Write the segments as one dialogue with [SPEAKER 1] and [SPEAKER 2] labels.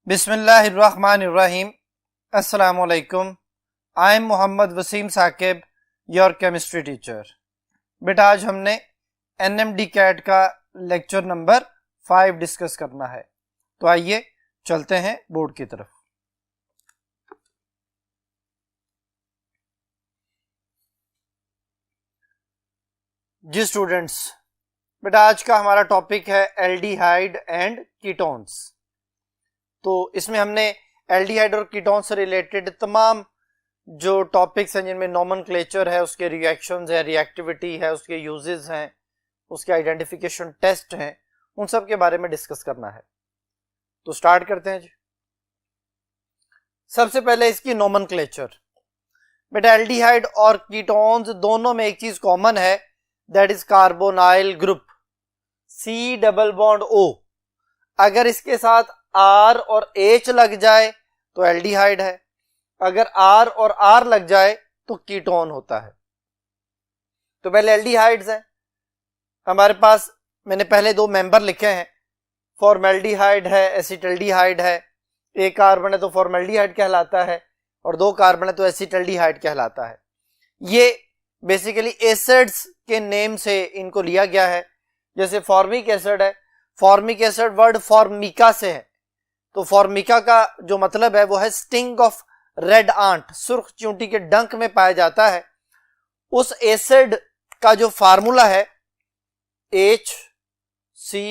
[SPEAKER 1] बिस्मिल्लाहिर्रहमानिर्रहीम। अस्सलाम वालेकुम। I am Mohammad Wasim Saqib, your chemistry teacher. बेटा आज हमने एनएमडी कैट का लेक्चर नंबर 5 डिस्कस करना है, तो आइए चलते हैं बोर्ड की तरफ। जी स्टूडेंट्स, बेटा आज का हमारा टॉपिक है एल्डिहाइड एंड कीटोन्स। तो इसमें हमने एल्डिहाइड और कीटोन से रिलेटेड तमाम जो टॉपिक्स हैं जिनमें नोमेनक्लेचर है, उसके रिएक्शंस है, रिएक्टिविटी है, उसके यूजेस हैं, उसके आइडेंटिफिकेशन टेस्ट हैं, उन सब के बारे में डिस्कस करना है। तो स्टार्ट करते हैं जी। सबसे पहले इसकी नोमेनक्लेचर। बेटा एल्डिहाइड और कीटोन्स दोनों में एक चीज कॉमन है, that is carbonyl group C double bond O। अगर इसके साथ R और H लग जाए तो एल्डिहाइड है, अगर R और R लग जाए तो कीटोन होता है। तो पहले एल्डिहाइड्स हैं हमारे पास, मैंने पहले दो मेंबर लिखे हैं, फॉर्मेल्डिहाइड है, एसिटल्डिहाइड है। एक कार्बन है तो फॉर्मेल्डिहाइड कहलाता है और दो कार्बन है तो एसिटल्डिहाइड कहलाता है। ये बेसिकली एसिड्स के नेम से इनको लिया गया है। जैसे फॉर्मिक एसिड है, फॉर्मिक एसिड वर्ड फॉर्मिका से है, तो फॉर्मिका का जो मतलब है वो है स्टिंग ऑफ रेड आंट, सुर्ख चींटी के डंक में पाया जाता है। उस एसिड का जो फार्मूला है HC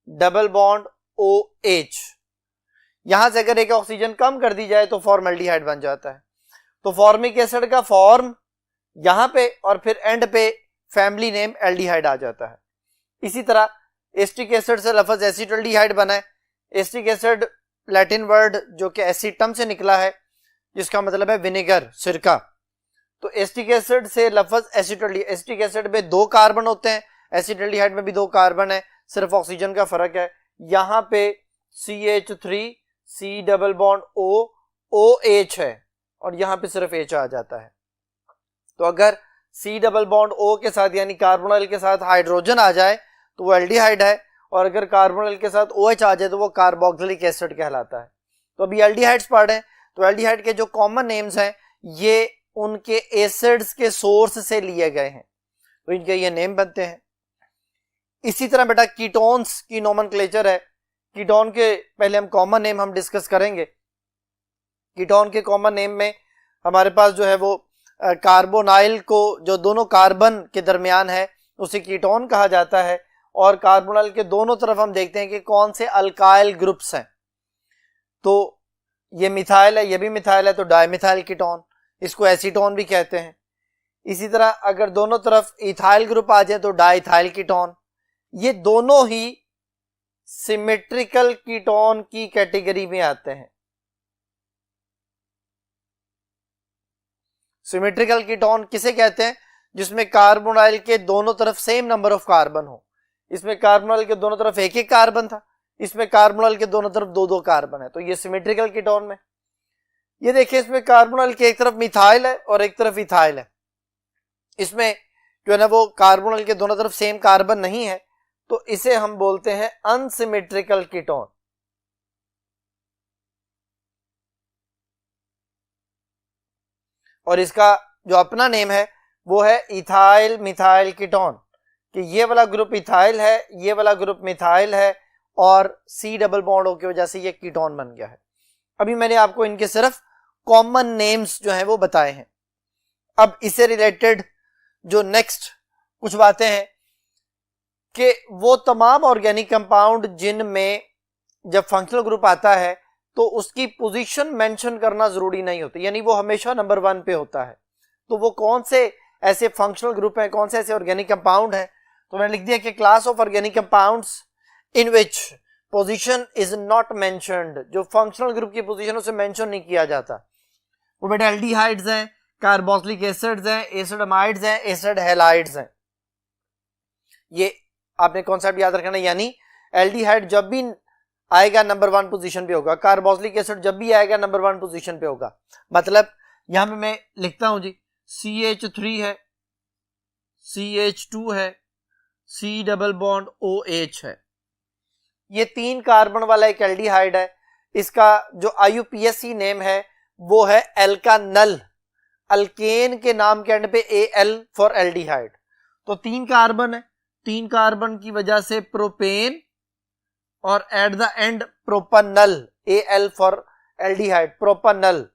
[SPEAKER 1] डबल बॉन्ड OH। यहां से अगर एक ऑक्सीजन कम कर दी जाए तो फॉर्मेल्डिहाइड बन जाता है। तो फॉर्मिक एसिड का फॉर्म यहां पे और फिर एंड पे फैमिली नेम एल्डिहाइड आ जाता है। इसी तरह एस्टिक एसिड से लफ्ज एसिटल्डिहाइड बना है। एस्टिक एसिड लैटिन वर्ड जो कि एसिटम से निकला है, जिसका मतलब है विनेगर, सिरका। तो एस्टिक एसिड से लफ्ज एसिटल्डिहाइड, एस्टिक एसिड में दो कार्बन होते हैं, एसिटल्डिहाइड में भी दो कार्बन है, सिर्फ ऑक्सीजन का फर्क है। यहां पे CH3 C double bond O OH है और यहां पे सिर्फ H आ जाता है। तो अगर C डबल बॉन्ड O के साथ यानी कार्बोनाइल के साथ हाइड्रोजन आ जाए तो वो एल्डिहाइड है, और अगर कार्बोनिल के साथ OH आ जाए तो वो कार्बोक्सिलिक एसिड कहलाता है। तो अभी एल्डिहाइड्स पढ़े, तो एल्डिहाइड के जो कॉमन नेम्स हैं ये उनके एसिड्स के सोर्स से लिए गए हैं, तो इनके ये नेम बनते हैं। इसी तरह बेटा कीटोन्स की नोमेनक्लेचर है। कीटोन के पहले हम कॉमन नेम हम डिस्कस करेंगे। कीटोन के कॉमन नेम में हमारे पास जो है वो कार्बोनाइल को, जो दोनों कार्बन के दरमियान है, उसे कीटोन कहा जाता है। और कार्बोनाइल के दोनों तरफ हम देखते हैं कि कौन से अल्काइल ग्रुप्स हैं। तो ये मिथाइल है, ये भी मिथाइल है, तो डाइमिथाइल कीटोन, इसको एसीटोन भी कहते हैं। इसी तरह अगर दोनों तरफ इथाइल ग्रुप आ जाए तो डाइथाइल कीटोन। ये दोनों ही सिमेट्रिकल कीटोन की कैटेगरी में आते हैं। सिमेट्रिकल कीटोन किसे कहते हैं? जिसमें कार्बोनाइल के दोनों तरफ सेम नंबर ऑफ कार्बन हो। इसमें कार्बोनाइल के दोनों तरफ एक एक कार्बन था, इसमें कार्बोनाइल के दोनों तरफ दो दो कार्बन है, तो ये सिमेट्रिकल कीटोन में। ये देखिए इसमें कार्बोनाइल के एक तरफ मिथाइल है और एक तरफ इथाइल है। इसमें जो है ना वो कार्बोनाइल के दोनों तरफ सेम कार्बन नहीं है, तो इसे हम बोलते हैं अनसिमेट्रिकल कीटोन। और इसका जो अपना नेम है वो है इथाइल मिथाइल कीटोन, कि ये वाला ग्रुप इथाइल है, ये वाला ग्रुप मिथाइल है, और C डबल बॉन्ड O की वजह से ये कीटोन बन गया है। अभी मैंने आपको इनके सिर्फ कॉमन नेम्स जो हैं वो बताए हैं। अब इससे रिलेटेड जो नेक्स्ट कुछ बातें हैं कि वो तमाम ऑर्गेनिक कंपाउंड जिनमें जब फंक्शनल ग्रुप आता है तो उसकी पोजीशन मेंशन करना जरूरी नहीं होती, यानी वो हमेशा नंबर 1 पे होता है। तो वो कौन से ऐसे फंक्शनल ग्रुप हैं, कौन से ऐसे ऑर्गेनिक कंपाउंड हैं? तो मैंने लिख दिया कि class of organic compounds in which position is not mentioned, जो फंक्शनल ग्रुप की पोजीशन उसे मेंशन नहीं किया जाता, वो बेटा एल्डिहाइड्स हैं, कार्बोक्सिलिक एसिड्स हैं, एसिडमाइड्स हैं, एसिड हैलाइड्स हैं। ये आपने कॉन्सेप्ट याद रखना, यानी एल्डिहाइड जब भी आएगा नंबर 1 पोजीशन पे होगा, कार्बोक्सिलिक एसिड जब भी आएगा नंबर 1 पोजीशन पे होगा। मतलब यहां पे मैं लिखता हूं जी, CH3 है, CH2 है, C डबल बॉन्ड OH है। ये 3 कार्बन वाला एक एल्डिहाइड है। इसका जो IUPAC नेम है वो है एल्कानल। अल्केन के नाम के एंड पे AL फॉर एल्डिहाइड। तो 3 कार्बन है, 3 कार्बन की वजह से प्रोपेन और at the end propanal, AL for aldehyde, propanal.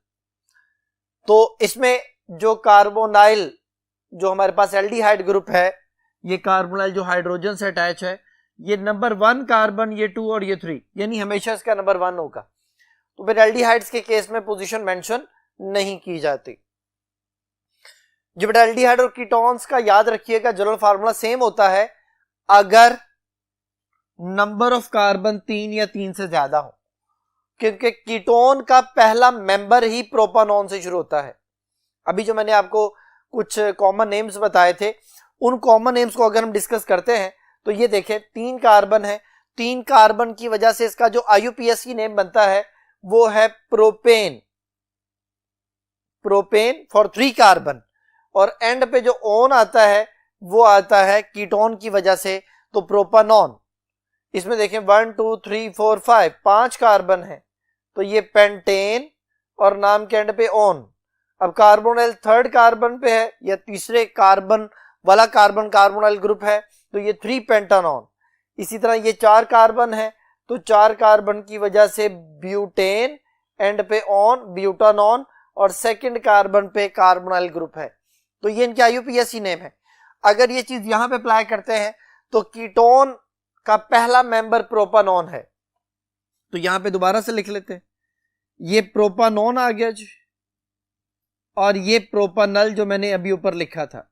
[SPEAKER 1] तो इसमें जो कार्बोनाइल जो हमारे पास एल्डिहाइड ग्रुप है, ये कार्बोनाइल जो हाइड्रोजन से अटैच है, ये नंबर 1 कार्बन, ये 2 और ये 3, यानी हमेशा इसका नंबर 1 होगा। तो फिर एल्डिहाइड्स के केस में पोजीशन मेंशन नहीं की जाती। जब एल्डिहाइड और कीटोन्स का याद रखिएगा, जनरल फार्मूला सेम होता है अगर नंबर ऑफ कार्बन 3 या 3 से ज्यादा हो, क्योंकि कीटोन का पहला मेंबर ही प्रोपानॉन से शुरू होता है। अभी जो मैंने आपको कुछ कॉमन नेम्स बताए थे, उन कॉमन नेम्स को अगर हम डिस्कस करते हैं तो ये देखें 3 कार्बन है, 3 कार्बन की वजह से इसका जो IUPAC नेम बनता है वो है प्रोपेन, प्रोपेन फॉर 3 कार्बन, और एंड पे जो ओन आता है वो आता है कीटोन की वजह से, तो प्रोपानॉन। इसमें देखें 1 2 3 4 5 5 कार्बन है, तो ये पेंटेन और नाम के एंड पे ओन। अब कार्बोनाइल 3rd कार्बन पे है या तीसरे कार्बन वाला कार्बन कार्बोनाइल ग्रुप है, तो ये 3 पेंटानॉन। इसी तरह ये 4 कार्बन है, तो 4 कार्बन की वजह से ब्यूटेन, एंड पे ऑन ब्यूटानॉन, और 2nd कार्बन पे कार्बोनाइल ग्रुप है। तो ये इनके IUPAC नेम है। अगर ये चीज यहां पे अप्लाई करते हैं तो कीटोन का पहला मेंबर प्रोपानॉन है, तो यहां पे दोबारा से लिख लेते हैं, ये प्रोपानॉन आ गया जी, और ये प्रोपानल जो मैंने अभी ऊपर लिखा था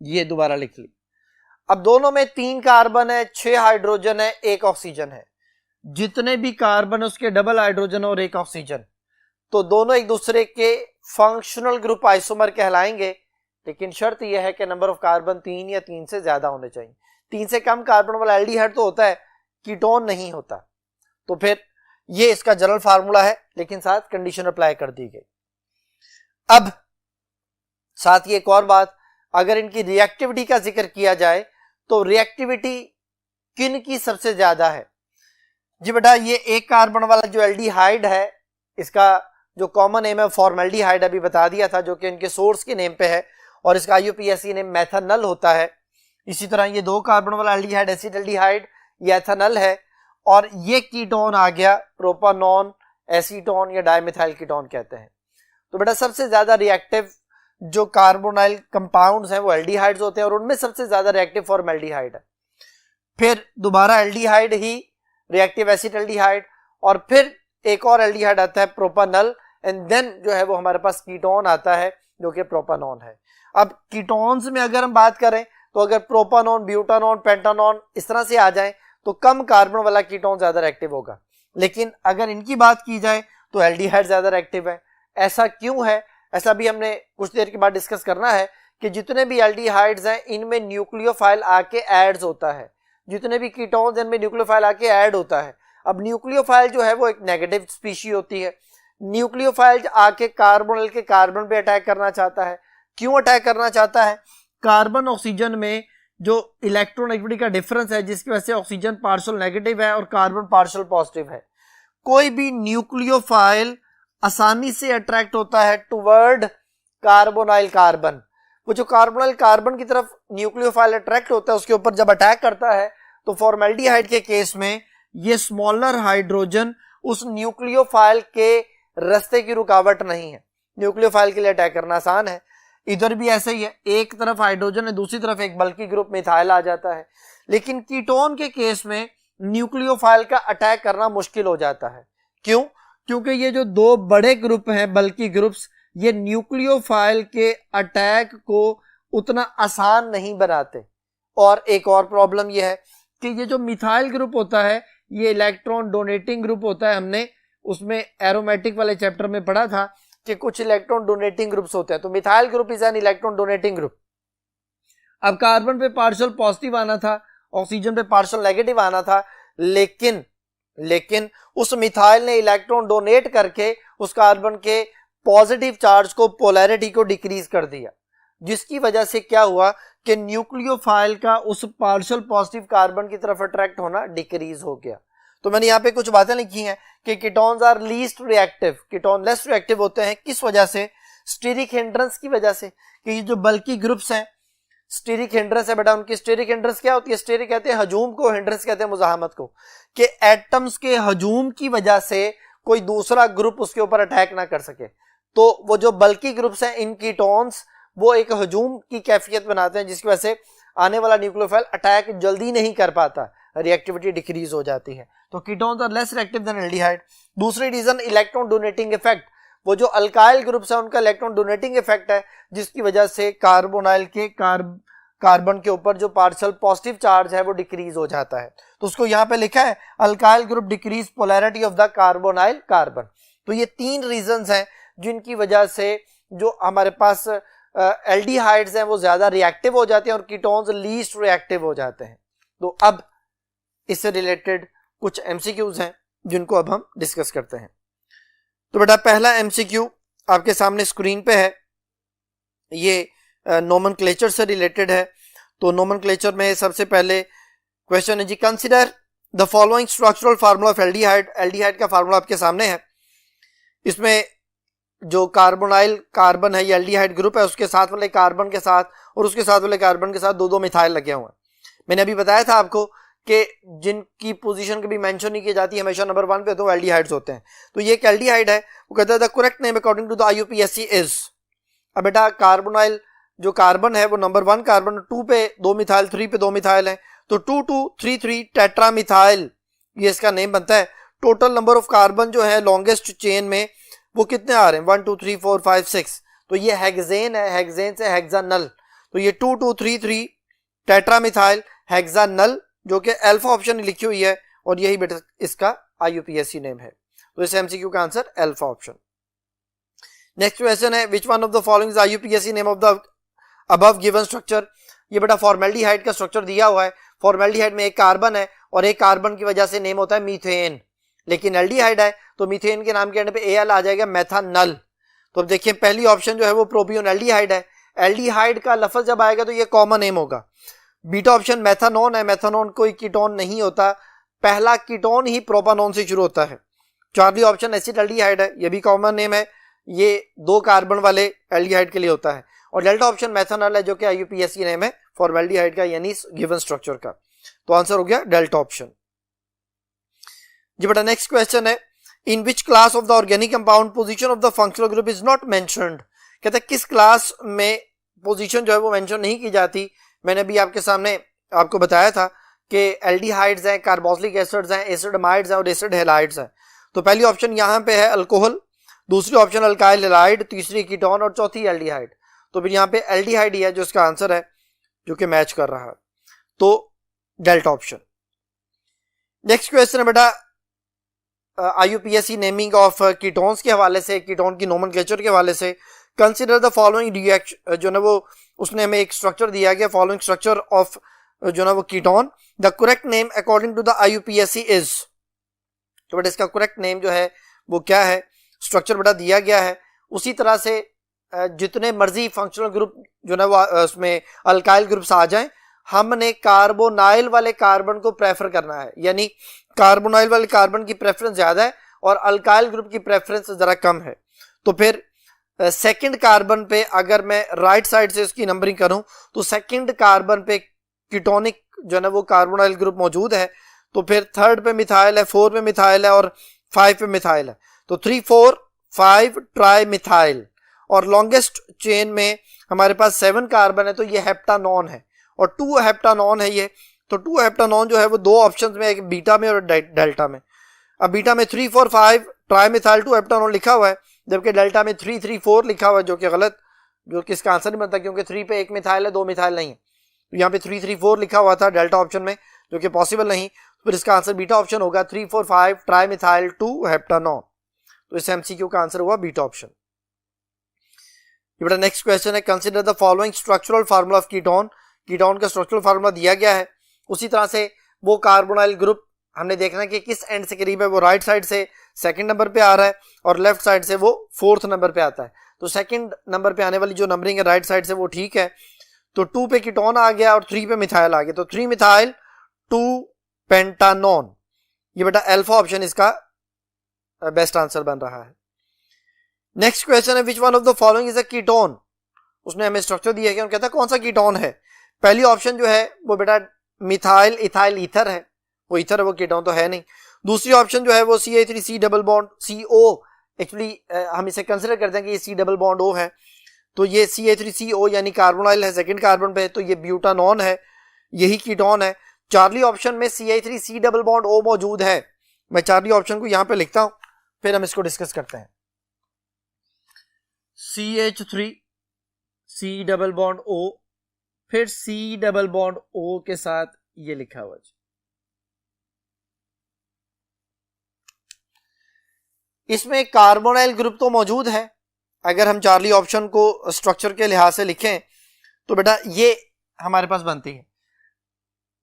[SPEAKER 1] ये दोबारा लिख ली। अब दोनों में 3 कार्बन है, 6 हाइड्रोजन है, 1 ऑक्सीजन है। जितने भी कार्बन उसके डबल हाइड्रोजन और 1 ऑक्सीजन, तो दोनों एक दूसरे के फंक्शनल ग्रुप आइसोमर कहलाएंगे, लेकिन शर्त यह है कि नंबर ऑफ कार्बन 3 या 3 से ज्यादा होने चाहिए। 3 से कम कार्बन वाला एल्डिहाइड तो होता है, कीटोन नहीं होता। तो फिर ये इसका जनरल फार्मूला है, लेकिन साथ कंडीशन अप्लाई कर दी गई। अब साथ ही एक और बात, अगर इनकी रिएक्टिविटी का जिक्र किया जाए तो रिएक्टिविटी किन की सबसे ज्यादा है जी बेटा? ये 1 कार्बन वाला जो एल्डिहाइड है, इसका जो कॉमन नेम है फॉर्मल्डिहाइड अभी बता दिया था, जो कि इनके सोर्स के नेम पे है, और इसका IUPAC नेम मेथनल होता है। इसी तरह ये 2 कार्बन वाला एल्डिहाइड एसिटल्डिहाइड, ये एथनल है, और ये कीटोन आ गया प्रोपानॉन, एसीटोन या डाइमिथाइल कीटोन कहते हैं। तो बेटा सबसे ज्यादा रिएक्टिव जो कार्बोनाइल कंपाउंड्स हैं वो एल्डिहाइड्स होते हैं, और उनमें सबसे ज्यादा रिएक्टिव फॉर्मल्डिहाइड है। फिर दोबारा एल्डिहाइड ही रिएक्टिव एसिटल्डिहाइड, और फिर एक और एल्डिहाइड आता है प्रोपानल, एंड देन जो है वो हमारे पास कीटोन आता है जो कि प्रोपानॉन है। अब कीटोन्स में अगर हम बात करें तो अगर प्रोपानॉन, ब्यूटानॉन, पेंटानॉन इस तरह से आ जाए तो कम कार्बन वाला कीटोन ज्यादा रिएक्टिव होगा, लेकिन अगर इनकी बात की जाए तो एल्डिहाइड ज्यादा रिएक्टिव है। ऐसा क्यों है? ऐसा भी हमने कुछ देर के बाद डिस्कस करना है कि जितने भी एल्डिहाइड्स हैं इनमें न्यूक्लियोफाइल आके ऐड होता है, जितने भी कीटोन्स इनमें न्यूक्लियोफाइल आके ऐड होता है। अब न्यूक्लियोफाइल जो है वो एक नेगेटिव स्पीशी होती है। न्यूक्लियोफाइल आके कार्बोनिल के कार्बन पे अटैक करना चाहता है। क्यों अटैक करना चाहता है? कार्बन ऑक्सीजन में जो इलेक्ट्रोनेगेटिविटी का डिफरेंस है, जिसकी वजह से ऑक्सीजन पार्शियल नेगेटिव है और कार्बन पार्शियल पॉजिटिव है। कोई भी न्यूक्लियोफाइल आसानी से अट्रैक्ट होता है टुवर्ड कार्बोनाइल कार्बन। वो जो कार्बोनाइल कार्बन की तरफ न्यूक्लियोफाइल अट्रैक्ट होता है, उसके ऊपर जब अटैक करता है तो फॉर्मल्डिहाइड के केस में ये स्मॉलर हाइड्रोजन उस न्यूक्लियोफाइल के रास्ते की रुकावट नहीं है। न्यूक्लियोफाइल के लिए अटैक करना आसान है। इधर भी ऐसे ही है, एक तरफ हाइड्रोजन है, दूसरी तरफ एक बल्की ग्रुप मिथाइल आ जाता है। लेकिन कीटोन के केस में न्यूक्लियोफाइल का अटैक करना मुश्किल हो जाता है। क्यों? क्योंकि ये जो 2 बड़े ग्रुप हैं बल्की ग्रुप्स, ये न्यूक्लियोफाइल के अटैक को उतना आसान नहीं बनाते। और एक और प्रॉब्लम यह है कि ये जो मिथाइल ग्रुप होता है ये इलेक्ट्रॉन डोनेटिंग ग्रुप होता है। हमने उसमें एरोमेटिक वाले चैप्टर में पढ़ा था कि कुछ इलेक्ट्रॉन डोनेटिंग ग्रुप्स होते हैं। तो methyl group is an electron donating group. अब कार्बन पे पार्शियल पॉजिटिव आना था, ऑक्सीजन पे पार्शियल नेगेटिव आना था, लेकिन उस मिथाइल ने इलेक्ट्रॉन डोनेट करके उस कार्बन के पॉजिटिव चार्ज को, पोलैरिटी को डिक्रीज कर दिया, जिसकी वजह से क्या हुआ कि न्यूक्लियोफाइल का उस पार्शियल पॉजिटिव कार्बन की तरफ अट्रैक्ट होना डिक्रीज हो गया। तो मैंने यहाँ पे कुछ बातें लिखी हैं कि ketones are least reactive, ketone less reactive होते हैं। किस वजह से? स्टीरिक हिंड्रेंस की वजह से, कि ये जो बल्कि ग्रुप्स हैं, स्टीरिक हिंड्रेंस है बेटा, उनकी स्टीरिक हिंड्रेंस क्या होती है? स्टीरिक कहते हैं हजूम को, हिंड्रेंस कहते हैं मुजाहमत को, कि एटम्स के हजूम की वजह से कोई दूसरा ग्रुप उसके ऊपर अटैक ना कर सके। तो वो जो बल्कि ग्रुप्स हैं इन कीटोन्स, वो एक हजूम की कैफियत बनाते हैं, जिसकी वजह से आने वाला न्यूक्लियोफाइल अटैक जल्दी नहीं कर पाता, रिएक्टिविटी डिक्रीज हो जाती है। तो ketones are less reactive than aldehyde. दूसरी रीजन इलेक्ट्रॉन डोनेटिंग इफेक्ट, वो जो अल्काइल ग्रुप्स है उनका इलेक्ट्रॉन डोनेटिंग इफेक्ट है, जिसकी वजह से कार्बोनाइल के कार्बन के ऊपर जो पार्शियल पॉजिटिव चार्ज है वो डिक्रीज हो जाता है। तो उसको यहाँ पे लिखा है alkyl group decrease polarity of the carbonyl carbon. तो ये 3 रीजंस हैं जिनकी वजह से जो हमारे पास एल्डिहाइड्स हैं वो ज्यादा रिएक्टिव हो जाते हैं और कीटोन्स लीस्ट रिएक्टिव हो जाते हैं। तो अब इससे रिलेटेड कुछ एमसीक्यूज हैं जिनको अब हम डिस्कस करते हैं। तो बेटा पहला एमसीक्यू आपके सामने स्क्रीन पे है, ये नोमेनक्लेचर से रिलेटेड है। तो नोमेनक्लेचर में सबसे पहले क्वेश्चन है जी, consider the following structural formula of aldehyde. Aldehyde का फार्मूला आपके सामने है। इसमें जो कार्बोनाइल कार्बन है, ये एल्डिहाइड ग्रुप है, उसके साथ वाले कार्बन के साथ और उसके साथ वाले कार्बन के साथ 2-2 मिथाइल लगे हुए हैं। मैंने अभी बताया था आपको कि जिनकी पोजीशन कभी मेंशन नहीं की जाती, हमेशा नंबर 1 पे तो एल्डिहाइड्स होते हैं। तो ये एक एल्डिहाइड है। वो कहता है the correct name according to the IUPAC is. अब बेटा कार्बोनाइल जो कार्बन है वो नंबर 1 कार्बन, 2 पे 2 मिथाइल, 3 पे 2 मिथाइल है, तो 2,2,3,3 टेट्रामिथाइल ये इसका नेम बनता है। टोटल नंबर ऑफ कार्बन जो है लॉन्गेस्ट चेन में वो कितने आ रहे हैं? 1 2 3 4 5 6। तो ये हेक्सेन है, हेक्सेन से हेक्सानल, तो ये 2,2,3,3 टेट्रामिथाइल हेक्सानल, जो कि अल्फा ऑप्शन लिखी हुई है, और यही बेटा इसका IUPAC नेम है। तो इस MCQ का answer alpha option. Next question है, which one of the following is IUPAC name of the above given structure. ये बेटा फॉर्मेल्डिहाइड का स्ट्रक्चर दिया हुआ है। फॉर्मेल्डिहाइड में एक कार्बन है और एक कार्बन की वजह से नेम होता है मीथेन, लेकिन एल्डिहाइड है तो मीथेन के नाम के एंड पे AL आ जाएगा, मेथानल। तो अब देखिए पहली ऑप्शन जो है वो प्रोपियोन एल्डिहाइड है। एल्डिहाइड का लफ्ज जब आएगा तो ये कॉमन नेम होगा। बीटा ऑप्शन मेथानोन है, मेथानोन कोई कीटोन नहीं होता, पहला कीटोन ही प्रोपानोन से शुरू होता है। चौथी ऑप्शन एसिटाल्डिहाइड है, ये भी कॉमन नेम है, ये 2 कार्बन वाले एल्डिहाइड के लिए होता है। और डेल्टा ऑप्शन मेथानल है, जो कि IUPAC नेम है फॉर्मेल्डिहाइड का, यानी गिवन स्ट्रक्चर का। तो आंसर हो गया डेल्टा ऑप्शन जी। बेटा नेक्स्ट क्वेश्चन है, in which class of the organic compound position of the functional group is not mentioned. कहते हैं किस क्लास में पोजीशन जो है वो मेंशन नहीं की जाती। मैंने अभी आपके सामने आपको बताया था कि एल्डिहाइड्स हैं, कार्बोक्सिलिक एसिड्स हैं, एसिडमाइड्स हैं और एसिड हैलाइड्स हैं। तो पहली ऑप्शन यहाँ पे है अल्कोहल, दूसरी ऑप्शन अल्काइल हैलाइड, तीसरी कीटोन और चौथी एल्डिहाइड। तो फिर यहाँ पे एल्डिहाइड ही है जो इसका आंसर है, जो कि मैच कर रहा है। तो डेल्टा ऑप्शन। नेक्स्ट क्वेश्चन है बेटा IUPAC नेमिंग ऑफ कीटोन्स के हवाले से, कीटोन की नोमेनक्लेचर के हवाले से। कंसीडर द फॉलोइंग रिएक्शन, जो ना वो उसने हमें एक स्ट्रक्चर दिया गया, फॉलोइंग स्ट्रक्चर ऑफ जो ना वो ketone, the correct name according to the IUPAC is. तो बेटा इसका करेक्ट नेम जो है वो क्या है? स्ट्रक्चर बेटा दिया गया है, उसी तरह से जितने मर्जी फंक्शनल ग्रुप जो ना वो उसमें अल्काइल ग्रुप्स आ जाएं, हमने कार्बोनाइल वाले कार्बन को प्रेफर करना है, यानी कार्बोनाइल वाले कार्बन की प्रेफरेंस ज्यादा है और अल्काइल ग्रुप की प्रेफरेंस जरा कम है। तो फिर सेकंड कार्बन पे अगर मैं राइट साइड से उसकी नंबरिंग करूं तो सेकंड कार्बन पे कीटोनिक जो है वो कार्बोनाइल ग्रुप मौजूद है। तो फिर थर्ड पे मिथाइल है, 4 पे मिथाइल है और 5 पे मिथाइल है। तो 3 4 5 ट्राई मिथाइल, और लॉन्गेस्ट चेन में हमारे पास 7 कार्बन है, तो ये हेप्टानॉन है और 2 हेप्टानॉन है ये। तो 2 हेप्टानॉन जो है वो 2 ऑप्शंस में, एक बीटा में और डेल्टा में। अब बीटा में 3 4 5 ट्राई मिथाइल 2 हेप्टानॉन लिखा हुआ है, जबकि डेल्टा में 3 3 4 लिखा हुआ है, जो कि गलत, जो कि इसका आंसर नहीं बनता, क्योंकि 3 पे 1 मिथाइल है, 2 मिथाइल नहीं है। तो यहाँ पे 3 3 4 लिखा हुआ था डेल्टा ऑप्शन में, जो कि पॉसिबल नहीं। फिर इसका आंसर बीटा ऑप्शन होगा, 3 4 5 ट्राई मिथाइल 2 हेप्टानॉन। तो इस MCQ का आंसर हुआ बीटा ऑप्शन। बेटा नेक्स्ट क्वेश्चन है, consider the following structural formula of ketone. Ketone का स्ट्रक्चरल फार्मूला दिया गया है, उसी तरह से वो कार्बोनाइल ग्रुप हमने देखना है कि किस एंड से करीब है। वो राइट साइड से सेकंड नंबर पे आ रहा है और लेफ्ट साइड से वो 4th नंबर पे आता है। तो सेकंड नंबर पे आने वाली जो नंबरिंग है राइट साइड से वो ठीक है। तो 2 पे कीटोन आ गया और 3 पे मिथाइल आ गया, तो 3 मिथाइल 2 पेंटानॉन। ये बेटा अल्फा ऑप्शन इसका बेस्ट आंसर बन रहा है। नेक्स्ट क्वेश्चन है which one of the following is a ketone. उसने हमें स्ट्रक्चर दिया है, कहता है कौन सा कीटोन है। पहली ऑप्शन जो है वो बेटा मिथाइल इथाइल ईथर है, वो ईथर है, वो कीटोन तो है नहीं। दूसरी ऑप्शन जो है वो CH3C double bond CO, actually हम इसे कंसिडर करते हैं कि ये C डबल बॉन्ड O है, तो ये CH3CO यानी कार्बोनाइल है सेकंड कार्बन पे, तो ये ब्यूटानॉन है, यही कीटोन है। चार्ली ऑप्शन में CH3C डबल बॉन्ड O मौजूद है। मैं चार्ली ऑप्शन को यहां पे लिखता हूं, फिर हम इसको डिस्कस करते हैं। CH3C डबल बॉन्ड O, फिर C डबल बॉन्ड O के साथ ये लिखा हुआ है। इसमें कार्बोनाइल ग्रुप तो मौजूद है। अगर हम चार्ली ऑप्शन को स्ट्रक्चर के लिहाज से लिखें तो बेटा ये हमारे पास बनती है।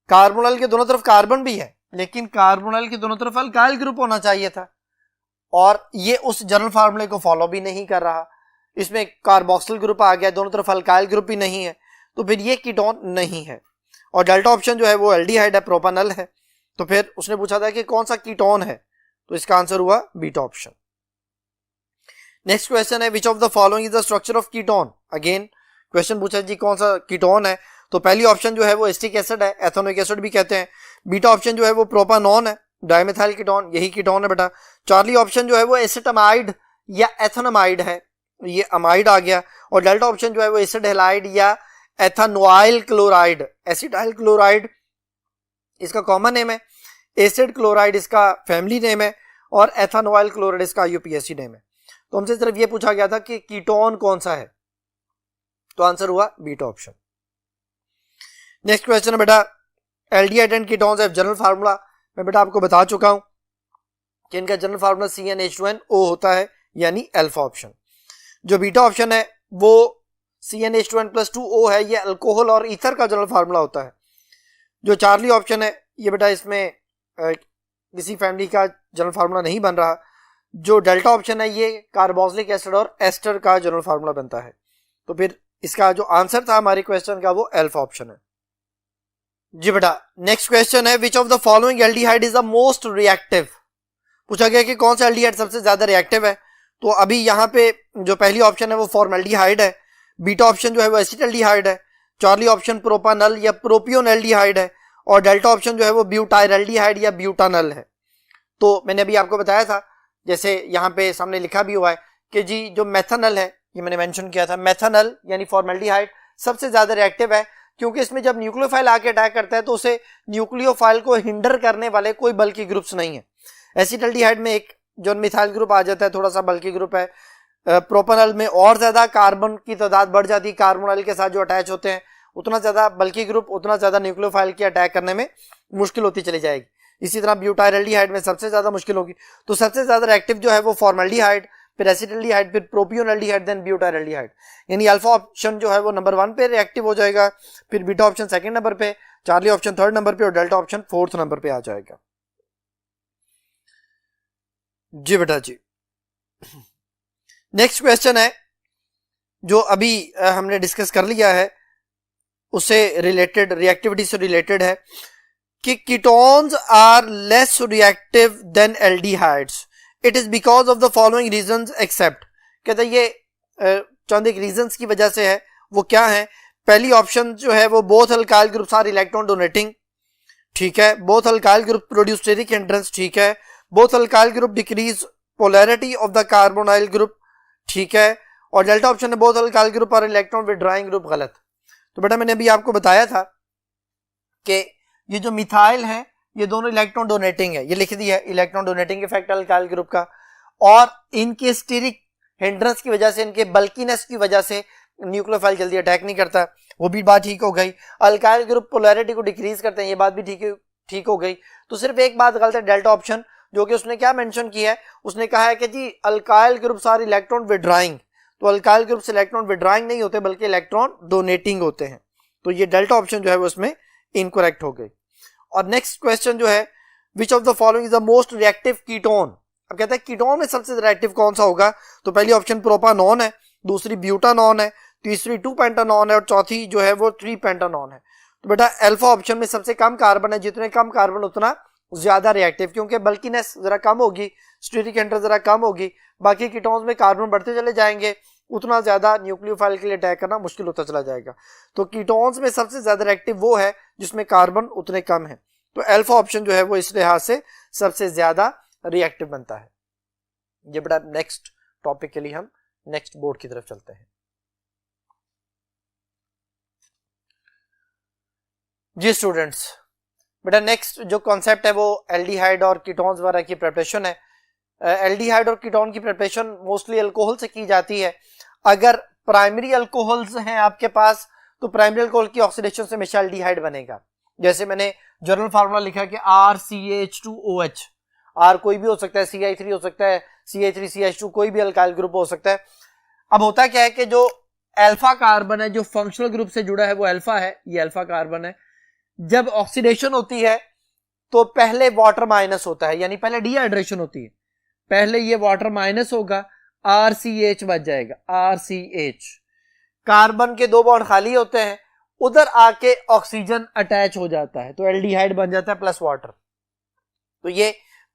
[SPEAKER 1] कार्बोनाइल के दोनों तरफ कार्बन भी है, लेकिन कार्बोनाइल के दोनों तरफ अल्काइल ग्रुप होना चाहिए था, और ये उस जनरल फार्मूले को फॉलो भी नहीं कर रहा। इसमें कार्बोक्सिल ग्रुप आ गया, दोनों तरफ अल्काइल ग्रुप भी नहीं है, तो फिर ये कीटोन नहीं है। और डेल्टा ऑप्शन जो है वो एल्डिहाइड है, प्रोपानल है। तो फिर उसने पूछा था कि कौन सा कीटोन है, तो इसका आंसर हुआ बीटा ऑप्शन। नेक्स्ट क्वेश्चन है which of the following is the structure of ketone. Again question पूछा जी कौन सा कीटोन है, तो पहली ऑप्शन जो है वो एसिटिक एसिड है, एथेनोइक एसिड भी कहते हैं। बीटा ऑप्शन जो है वो प्रोपानॉन है, डाइमेथाइल कीटोन, यही कीटोन है बेटा। चार्ली ऑप्शन जो है वो एसिटामाइड या एथेनामाइड है, ये अमाइड आ गया। और डेल्टा ऑप्शन जो है वो एसिड हैलाइड या एथेनोइल क्लोराइड, एसिटाइल क्लोराइड इसका कॉमन नेम है, एसिड क्लोराइड इसका फैमिली नेम है, और एथेनोइल क्लोराइड इसका IUPAC नेम है। तो हमसे सिर्फ ये पूछा गया था कि कीटोन कौन सा है, तो आंसर हुआ बीटा ऑप्शन। नेक्स्ट क्वेश्चन है बेटा एल्डिहाइड एंड कीटोन्स है जनरल फार्मूला। मैं बेटा आपको बता चुका हूं कि इनका जनरल फार्मूला CnH2nO होता है, यानी अल्फा ऑप्शन। जो बीटा ऑप्शन है वो CnH2n+2O है, ये अल्कोहल और ईथर का जनरल फार्मूला होता है। जो चार्ली ऑप्शन है ये बेटा इसमें किसी फैमिली का जनरल फार्मूला नहीं बन रहा। जो डेल्टा ऑप्शन है ये कार्बोक्सिलिक एसिड और एस्टर का जनरल फार्मूला बनता है। तो फिर इसका जो आंसर था हमारे क्वेश्चन का वो अल्फा ऑप्शन है जी बेटा। नेक्स्ट क्वेश्चन है which of the following aldehyde is the most reactive. पूछा गया कि कौन सा एल्डिहाइड सबसे ज्यादा रिएक्टिव है। तो अभी यहाँ पे जो पहली ऑप्शन है वो फॉर्मल्डिहाइड है, बीटा ऑप्शन जो है वो एसिटाल्डिहाइड है, चार्ली ऑप्शन प्रोपानल या प्रोपियोनल्डिहाइड है, और डेल्टा ऑप्शन जो है वो ब्यूटाइरल्डिहाइड या ब्यूटानल है। तो मैंने अभी आपको बताया था, जैसे यहाँ पे सामने लिखा भी हुआ है कि जी जो मेथनल है, ये मैंने मेंशन किया था, मेथनल यानी फॉर्मल्डिहाइड सबसे ज्यादा रिएक्टिव है, क्योंकि इसमें जब न्यूक्लियोफाइल आके अटैक करता है तो उसे न्यूक्लियोफाइल को हिंडर करने वाले कोई बल्कि ग्रुप्स नहीं है। एसिटाल्डिहाइड में एक जो मिथाइल ग्रुप आ जाता है, थोड़ा सा बल्कि ग्रुप है। प्रोपेनॉल में और ज्यादा कार्बन की तादाद बढ़ जाती है, कार्बोनाइल के साथ जो अटैच होते हैं उतना ज्यादा बल्कि ग्रुप, उतना ज्यादा न्यूक्लियोफाइल की अटैक करने में मुश्किल होती चली जाएगी। इसी तरह ब्यूटाइरल्डिहाइड में सबसे ज्यादा मुश्किल होगी। तो सबसे ज्यादा रिएक्टिव जो है वो फॉर्मल्डिहाइड, फिर एसिटाल्डिहाइड, फिर प्रोपियोनल्डिहाइड, देन ब्यूटाइरल्डिहाइड। यानी अल्फा ऑप्शन जो है वो नंबर 1 पे रिएक्टिव हो जाएगा, फिर बीटा ऑप्शन सेकंड नंबर पे, चार्ली ऑप्शन थर्ड नंबर पे, और डेल्टा ऑप्शन फोर्थ नंबर पे आ जाएगा जी बेटा जी। नेक्स्ट क्वेश्चन है जो अभी हमने डिस्कस कर लिया है, उससे रिलेटेड, रिएक्टिविटी से रिलेटेड है कि ketones are less reactive than aldehydes, it is because of the following reasons except. कहते हैं ये चंद एक रीजंस की वजह से है। वो क्या है? पहली ऑप्शन जो है वो both alkyl groups are electron donating, ठीक है। Both alkyl group produce steric hindrance, ठीक है। Both alkyl group decrease polarity of the carbonyl group, ठीक है। और डेल्टा ऑप्शन है बोथ अल्काइल ग्रुप और इलेक्ट्रॉन विड्रॉइंग ग्रुप, गलत। तो बेटा मैंने अभी आपको बताया था कि ये जो मिथाइल है ये दोनों इलेक्ट्रॉन डोनेटिंग है, ये लिख दिया है, electron donating effect alkyl group का, और इनके स्टेरिक हिंड्रेंस की वजह से, इनके बल्कीनेस की वजह से न्यूक्लियोफाइल जल्दी अटैक नहीं करता, वो भी बात ठीक हो गई। अल्काइल ग्रुप पोलैरिटी को डिक्रीज करते हैं, ये बात भी ठीक हो गई। तो सिर्फ एक बात गलत है, डेल्टा ऑप्शन, जो कि उसने क्या मेंशन किया है, उसने कहा है कि जी alkyl groups are electron withdrawing. तो अल्काइल ग्रुप्स इलेक्ट्रॉन विड्रॉइंग नहीं होते बल्कि इलेक्ट्रॉन डोनेटिंग होते हैं। तो ये डेल्टा ऑप्शन जो है वो उसमें इनकरेक्ट हो गई। और नेक्स्ट क्वेश्चन जो है which of the following is the most reactive ketone. अब कहता है कीटोन में सबसे रिएक्टिव कौन सा होगा? तो पहली ऑप्शन प्रोपानॉन है, दूसरी ब्यूटानॉन है, तीसरी 2 पेंटानॉन है, और चौथी जो है वो 3 पेंटानॉन है। तो बेटा अल्फा ऑप्शन में सबसे कम कार्बन है, जितने कम कार्बन उतना ज्यादा रिएक्टिव, क्योंकि बल्कीनेस जरा कम होगी, स्टीरिक एंटर जरा कम होगी, बाकी कीटोन्स में कार्बन बढ़ते चले जाएंगे, उतना ज्यादा न्यूक्लियोफाइल के लिए अटैक करना मुश्किल होता चला जाएगा। तो कीटोन्स में सबसे ज्यादा रिएक्टिव वो है जिसमें कार्बन उतने कम है। तो अल्फा ऑप्शन जो है वो इस लिहाज से सबसे ज्यादा रिएक्टिव बनता है। ये बड़ा नेक्स्ट टॉपिक के लिए हम नेक्स्ट बोर्ड की तरफ चलते हैं। जी स्टूडेंट्स, बेटा नेक्स्ट जो कॉन्सेप्ट है वो एल्डिहाइड और कीटोन्स वगैरह की प्रिपरेशन है। एल्डिहाइड और कीटोन की प्रिपरेशन मोस्टली अल्कोहल से की जाती है। अगर प्राइमरी अल्कोहल्स हैं आपके पास तो प्राइमरी अल्कोहल की ऑक्सीडेशन से हमेशा एल्डिहाइड बनेगा। जैसे मैंने जनरल फार्मूला लिखा कि RCH2OH, R कोई भी हो सकता है, CI3 हो सकता है, CH3CH2 कोई भी अल्काइल ग्रुप हो सकता है। अब होता क्या है कि जो अल्फा कार्बन है जो फंक्शनल ग्रुप से जुड़ा है वो अल्फा है, ये अल्फा कार्बन है। जब ऑक्सीडेशन होती है तो पहले वाटर माइनस होता है, यानी पहले डिहाइड्रेशन होती है, पहले ये वाटर माइनस होगा, RCH बच जाएगा, RCH। कार्बन के 2 बॉन्ड खाली होते हैं, उधर आके ऑक्सीजन अटैच हो जाता है तो एल्डिहाइड बन जाता है प्लस वाटर। तो ये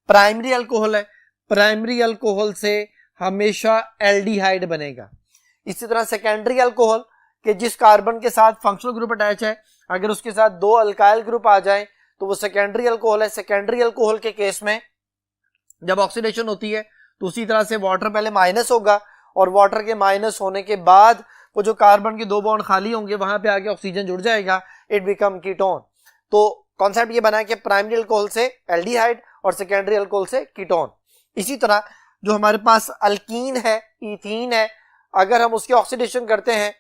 [SPEAKER 1] प्राइमरी अल्कोहल है, प्राइमरी अल्कोहल से हमेशा एल्डिहाइड बनेगा। इसी तरह सेकेंडरी अल्कोहल के जिस कार्बन के साथ फंक्शनल ग्रुप अटैच है, अगर उसके साथ 2 अल्काइल ग्रुप आ जाएं तो वो सेकेंडरी अल्कोहल है। सेकेंडरी अल्कोहल के केस में जब ऑक्सीडेशन होती है तो उसी तरह से वाटर पहले माइनस होगा और वाटर के माइनस होने के बाद वो जो कार्बन के 2 बॉन्ड खाली होंगे वहां पे आके ऑक्सीजन जुड़ जाएगा, इट बिकम कीटोन। तो कॉन्सेप्ट ये बना है कि प्राइमरी अल्कोहल से एल्डिहाइड और सेकेंडरी अल्कोहल से कीटोन। इसी तरह जो हमारे पास अल्कीन है, इथीन है, अगर हम उसकी ऑक्सीडेशन करते हैं,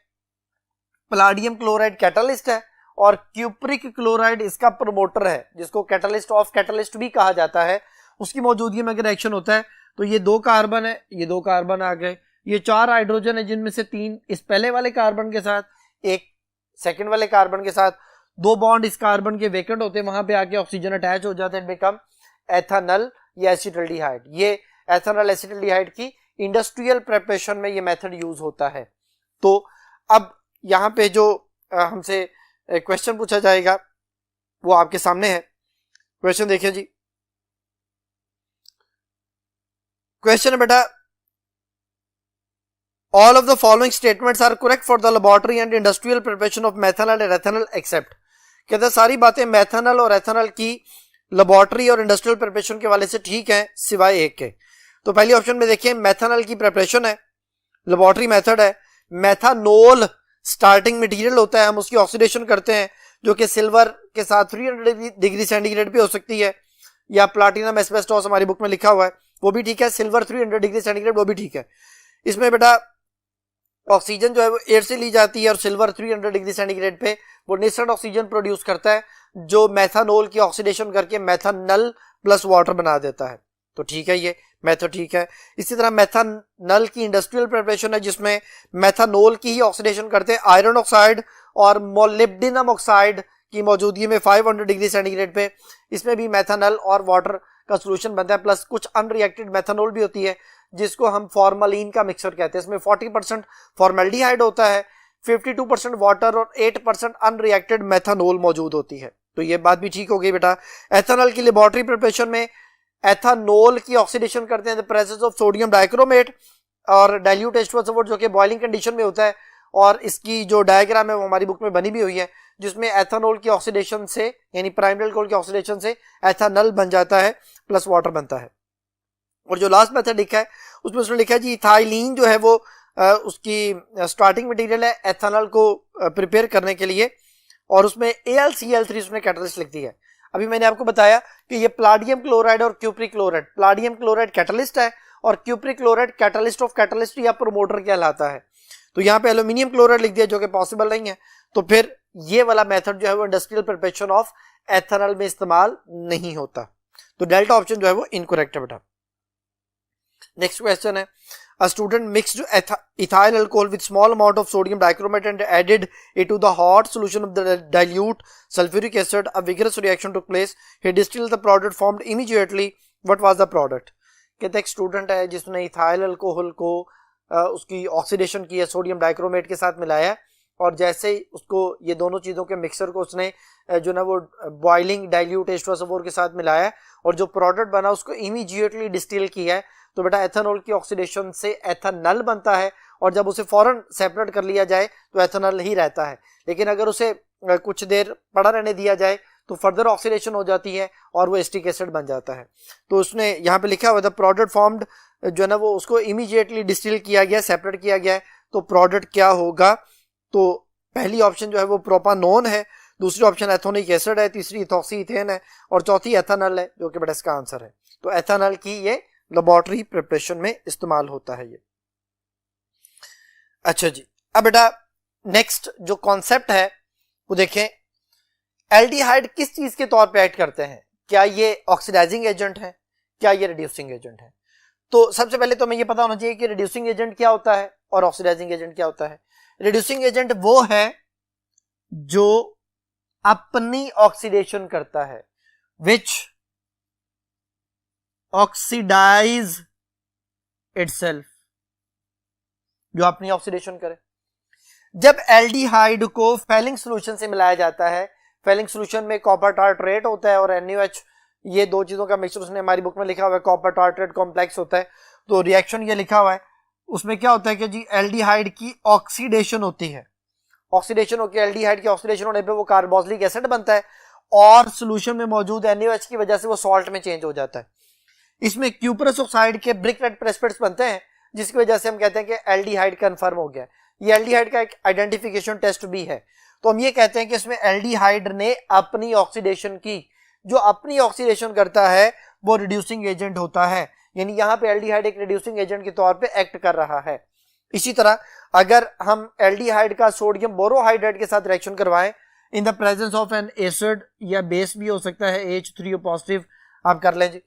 [SPEAKER 1] पलाडियम क्लोराइड कैटलिस्ट है और क्यूप्रिक क्लोराइड इसका प्रोमोटर है, जिसको कैटलिस्ट ऑफ कैटलिस्ट भी कहा जाता है। उसकी मौजूदगी में अगर रिएक्शन होता है तो ये 2 कार्बन है, ये 2 कार्बन आ गए, ये 4 हाइड्रोजन है जिनमें से 3 इस पहले वाले कार्बन के साथ, 1 सेकंड वाले कार्बन के साथ, 2 बॉन्ड इस कार्बन के वेकेंट होते हैं, वहां पे आके ऑक्सीजन अटैच हो जाते हैं, बिकम एथेनॉल या एसिटाल्डिहाइड। ये एथेनॉल एसिटाल्डिहाइड की इंडस्ट्रियल प्रिपरेशन में ये मेथड यूज होता है। तो अब यहाँ पे जो हमसे क्वेश्चन पूछा जाएगा वो आपके सामने है। क्वेश्चन देखिए जी, क्वेश्चन है बेटा, all of the following statements are correct for the laboratory and industrial preparation of methanol and ethanol except। कहते हैं सारी बातें मेथनॉल और एथेनॉल की लेबोरेटरी और इंडस्ट्रियल प्रिपरेशन के वाले से ठीक है सिवाय एक के। तो पहली ऑप्शन में देखिए मेथनॉल की प्रिपरेशन है, लेबोरेटरी मेथड है। मेथानोल स्टार्टिंग मटेरियल होता है, हम उसकी ऑक्सीडेशन करते हैं जो कि सिल्वर के साथ 300 डिग्री सेंटीग्रेड पे हो सकती है, या प्लाटिनम एस्बेस्टोस हमारी बुक में लिखा हुआ है वो भी ठीक है, सिल्वर 300 डिग्री सेंटीग्रेड वो भी ठीक है। इसमें बेटा ऑक्सीजन जो है वो एयर से ली जाती है और सिल्वर 300 डिग्री सेंटीग्रेड पे वो नेचुरल ऑक्सीजन प्रोड्यूस करता है जो मेथानोल की ऑक्सीडेशन करके मेथानल प्लस वाटर बना देता है। तो ठीक है, ये मेथड ठीक है। इसी तरह मेथानल की इंडस्ट्रियल प्रिपरेशन है जिसमें मेथानोल की ही ऑक्सीडेशन करते हैं आयरन ऑक्साइड और मोलिब्डेनम ऑक्साइड की मौजूदगी में 500 डिग्री सेंटीग्रेड पे, इसमें भी मेथानल और वाटर का सोल्यूशन बनता है, प्लस कुछ अनरिएक्टेड मेथानोल भी होती है जिसको हम फॉर्मलिन का मिक्सचर कहते हैं। इसमें 40% फॉर्मेल्डिहाइड होता है, 52% वाटर और 8% अनरिएक्टेड मेथानोल मौजूद होती है। तो ये बात भी ठीक हो गई बेटा। एथेनॉल की लेबोरेटरी प्रिपरेशन में एथेनॉल की ऑक्सीडेशन करते हैं the presence of sodium dichromate और डाइल्यूट H2SO4 जो कि बॉइलिंग कंडीशन में होता है, और इसकी जो डायग्राम है वो हमारी बुक में बनी भी हुई है जिसमें एथेनॉल की ऑक्सीडेशन से यानी प्राइमरी अल्कोहल की ऑक्सीडेशन से एथेनॉल बन जाता है प्लस वाटर बनता है। और जो लास्ट मेथड लिखा है उसमें उसने लिखा है जी इथाइलिन जो है वो उसकी स्टार्टिंग मटेरियल है एथेनॉल को प्रिपेयर करने के लिए, और उसमें AlCl3 उसने कैटलिस्ट लिख दी है। अभी मैंने आपको बताया कि ये प्लाडियम क्लोराइड और cupric chloride, palladium chloride catalyst है और cupric chloride catalyst of catalyst या प्रोमोटर कहलाता है। तो यहाँ पे एल्यूमिनियम क्लोराइड लिख दिया जो कि पॉसिबल नहीं है, तो फिर ये वाला मेथड जो है वो इंडस्ट्रियल प्रिपरेशन ऑफ एथेनॉल में इस्तेमाल नहीं होता। तो डेल्टा ऑप्शन जो है वो इनकरेक्ट है बेटा। नेक्स्ट क्वेश्चन है, a student mixed ethyl alcohol with small amount of sodium dichromate and added it to the hot solution of the dilute sulfuric acid. A vigorous reaction took place. He distilled the product formed immediately. What was the product? कहते एक student है जिसने ethyl alcohol को उसकी oxidation की है, sodium dichromate के साथ मिलाया और जैसे ही उसको ये दोनों चीज़ों के मिक्सर को उसने जो ना वो बॉइलिंग डाइल्यूट H2SO4 के साथ मिलाया और जो प्रोडक्ट बना उसको इमीडिएटली डिस्टिल किया है, तो बेटा एथेनॉल की ऑक्सीडेशन से एथेनॉल बनता है और जब उसे फौरन सेपरेट कर लिया जाए तो एथेनॉल ही रहता है। लेकिन अगर उसे कुछ देर पड़ा रहने दिया जाए तो फर्दर ऑक्सीडेशन हो जाती है और वो एसिटिक एसिड बन जाता है। तो उसने यहाँ पे लिखा हुआ था प्रोडक्ट फॉर्म्ड, जो है ना वो उसको इमीडिएटली डिस्टिल किया गया, सेपरेट किया गया है, तो प्रोडक्ट क्या होगा? तो पहली ऑप्शन जो है वो प्रोपानोन है, दूसरी ऑप्शन एथोनिक एसिड है, तीसरी इथॉक्सी इथेन है और चौथी एथेनॉल है, जो कि बेटा इसका आंसर है। तो एथेनॉल की ये लेबोरेटरी प्रिपरेशन में इस्तेमाल होता है ये। अच्छा जी, अब बेटा नेक्स्ट जो कॉन्सेप्ट है वो देखें, एल्डिहाइड किस चीज के तौर पे एक्ट करते हैं? क्या ये ऑक्सीडाइजिंग एजेंट है, क्या ये रिड्यूसिंग एजेंट है? तो सबसे पहले तो हमें ये पता होना चाहिए कि रिड्यूसिंग एजेंट क्या होता है और ऑक्सीडाइजिंग एजेंट क्या होता है। रिड्यूसिंग एजेंट वो है जो अपनी ऑक्सीडेशन करता है, विच ऑक्सीडाइज इटसेल्फ, जो अपनी ऑक्सीडेशन करे। जब एल्डिहाइड को फेलिंग सॉल्यूशन से मिलाया जाता है, फेलिंग सॉल्यूशन में कॉपर टार्ट्रेट होता है और NaOH, ये दो चीजों का मिक्सचर उसने हमारी बुक में लिखा हुआ है, कॉपर टार्ट्रेट कॉम्प्लेक्स होता है। तो रिएक्शन ये लिखा हुआ है, उसमें क्या होता है कि जी एल्डिहाइड की ऑक्सीडेशन होती है, ऑक्सीडेशन होकर एल्डिहाइड की ऑक्सीडेशन होने पे वो कार्बोक्सिलिक एसिड बनता है और सॉल्यूशन में मौजूद NaOH की वजह से वो सॉल्ट में चेंज हो जाता है। इसमें क्यूपरस ऑक्साइड के ब्रिक रेड प्रेसिपिटेट्स बनते हैं, जिसकी वजह से हम कहते हैं कि एल्डिहाइड कंफर्म हो गया। ये एल्डिहाइड का एक आइडेंटिफिकेशन टेस्ट भी है। तो हम ये कहते हैं कि इसमें एल्डिहाइड ने अपनी ऑक्सीडेशन की, जो अपनी ऑक्सीडेशन करता है वो रिड्यूसिंग एजेंट होता है, यानी यहाँ पे एल्डिहाइड एक रिड्यूसिंग एजेंट के तौर पे एक्ट कर रहा है। इसी तरह अगर हम एल्डिहाइड का सोडियम बोरोहाइड्रेट के साथ रिएक्शन करवाएं in the presence of an acid या बेस भी हो सकता है, H3O पॉजिटिव आप कर लें जी,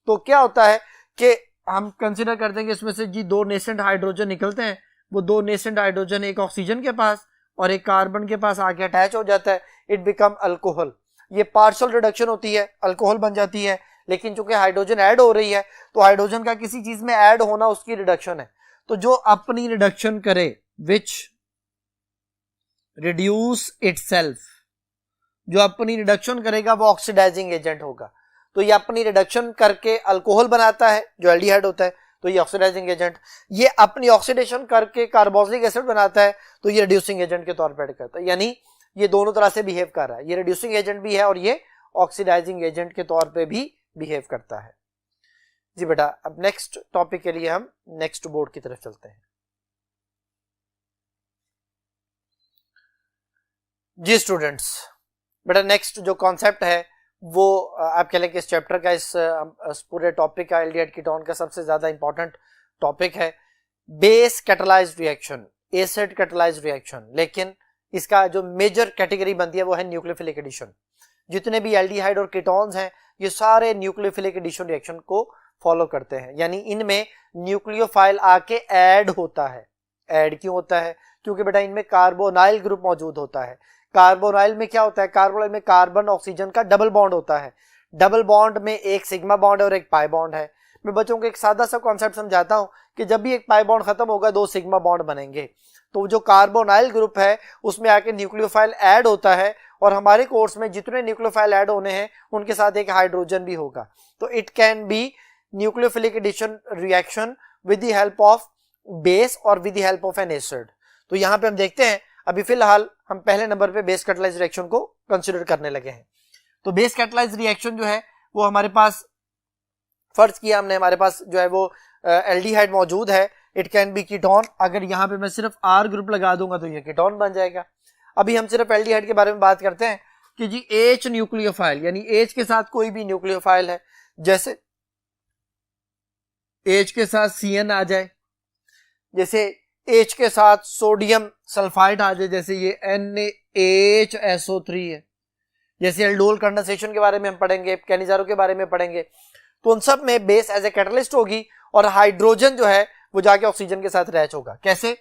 [SPEAKER 1] तो क्या होता है कि हम कंसिडर करते हैं कि इसमें से जी दो नेसेंट हाइड्रोजन निकलते हैं, वो दो नेसेंट हाइड्रोजन एक ऑक्सीजन के पास और एक कार्बन के पास आके अटैच हो जाता है, इट बिकम अल्कोहल। ये पार्शियल रिडक्शन होती है, अल्कोहल बन जाती है, लेकिन चूंकि हाइड्रोजन ऐड हो रही है तो हाइड्रोजन का किसी चीज में ऐड होना उसकी रिडक्शन है। तो जो अपनी रिडक्शन करे, विच रिड्यूस इटसेल्फ, जो अपनी रिडक्शन करेगा वो ऑक्सीडाइजिंग एजेंट होगा। तो ये अपनी रिडक्शन करके अल्कोहल बनाता है जो एल्डिहाइड होता है, तो ये ऑक्सीडाइजिंग एजेंट। ये अपनी ऑक्सीडेशन करके कार्बोक्सिलिक एसिड बनाता है, तो ये रिड्यूसिंग एजेंट के तौर पर एक्ट करता है। यानी ये दोनों तरह से बिहेव कर रहा है, ये रिड्यूसिंग एजेंट भी है और ये ऑक्सीडाइजिंग एजेंट के तौर पे भी बिहेव करता है जी। बेटा अब नेक्स्ट टॉपिक के लिए हम नेक्स्ट बोर्ड की तरफ चलते हैं जी स्टूडेंट्स। बेटा नेक्स्ट जो कॉन्सेप्ट है वो आप कह लें कि इस चैप्टर का, इस पूरे टॉपिक का, एल्डिहाइड कीटोन का सबसे ज्यादा इंपॉर्टेंट टॉपिक है base catalysed reaction, acid catalysed reaction. लेकिन इसका जो मेजर कैटेगरी बनती है वो है न्यूक्लियोफिलिक एडिशन। जितने भी एल्डिहाइड और कीटोन्स हैं ये सारे न्यूक्लियोफिलिक एडिशन रिएक्शन को फॉलो करते हैं, यानी इनमें न्यूक्लियोफाइल आके ऐड होता है। ऐड क्यों होता है? क्योंकि बेटा इनमें कार्बोनाइल ग्रुप मौजूद होता है। कार्बोनाइल में क्या होता है? कार्बोनाइल में कार्बन ऑक्सीजन का डबल बॉन्ड होता है। डबल बॉन्ड में एक सिग्मा बॉन्ड है और एक पाई बॉन्ड है। मैं बच्चों को एक सादा सा कॉन्सेप्ट समझाता हूं कि जब भी एक पाई बॉन्ड खत्म होगा दो सिग्मा बॉन्ड बनेंगे। तो जो कार्बोनाइल ग्रुप है उसमें आके न्यूक्लियोफाइल ऐड होता है और हमारे कोर्स में जितने न्यूक्लियोफाइल ऐड होने हैं उनके साथ एक हाइड्रोजन भी होगा। तो it can be nucleophilic addition reaction with the help of base और with the help of an acid. तो यहाँ पे हम देखते हैं, अभी फिलहाल हम पहले नंबर पे बेस कैटालाइज्ड रिएक्शन को कंसीडर करने लगे हैं। तो बेस कैटालाइज्ड रिएक्शन जो है वो हमारे पास, फर्ज किया हमने, हमारे पास जो है वो एल्डिहाइड मौजूद है, इट कैन बी कीटोन। अगर यहाँ पे मैं सिर्फ R ग्रुप लगा दूंगा तो ये कीटोन बन जाएगा। अभी हम सिर्फ एल्डिहाइड के बारे में बात करते हैं कि जी H न्यूक्लियोफाइल, यानी H के साथ कोई भी न्यूक्लियोफाइल है, जैसे H के साथ CN आ जाए, जैसे H के साथ सोडियम सल्फाइड आ जाए, जैसे ये NaHSO3 है, जैसे एल्डोल कंडेंसेशन के बारे में हम पढ़ेंगे, कैनिजारो के बारे में पढ़ेंगे। तो उन सब में बेस एज ए कैटलिस्ट होगी और हाइड्रोजन जो है वो जाके ऑक्सीजन के साथ अटैच होगा। कैसे?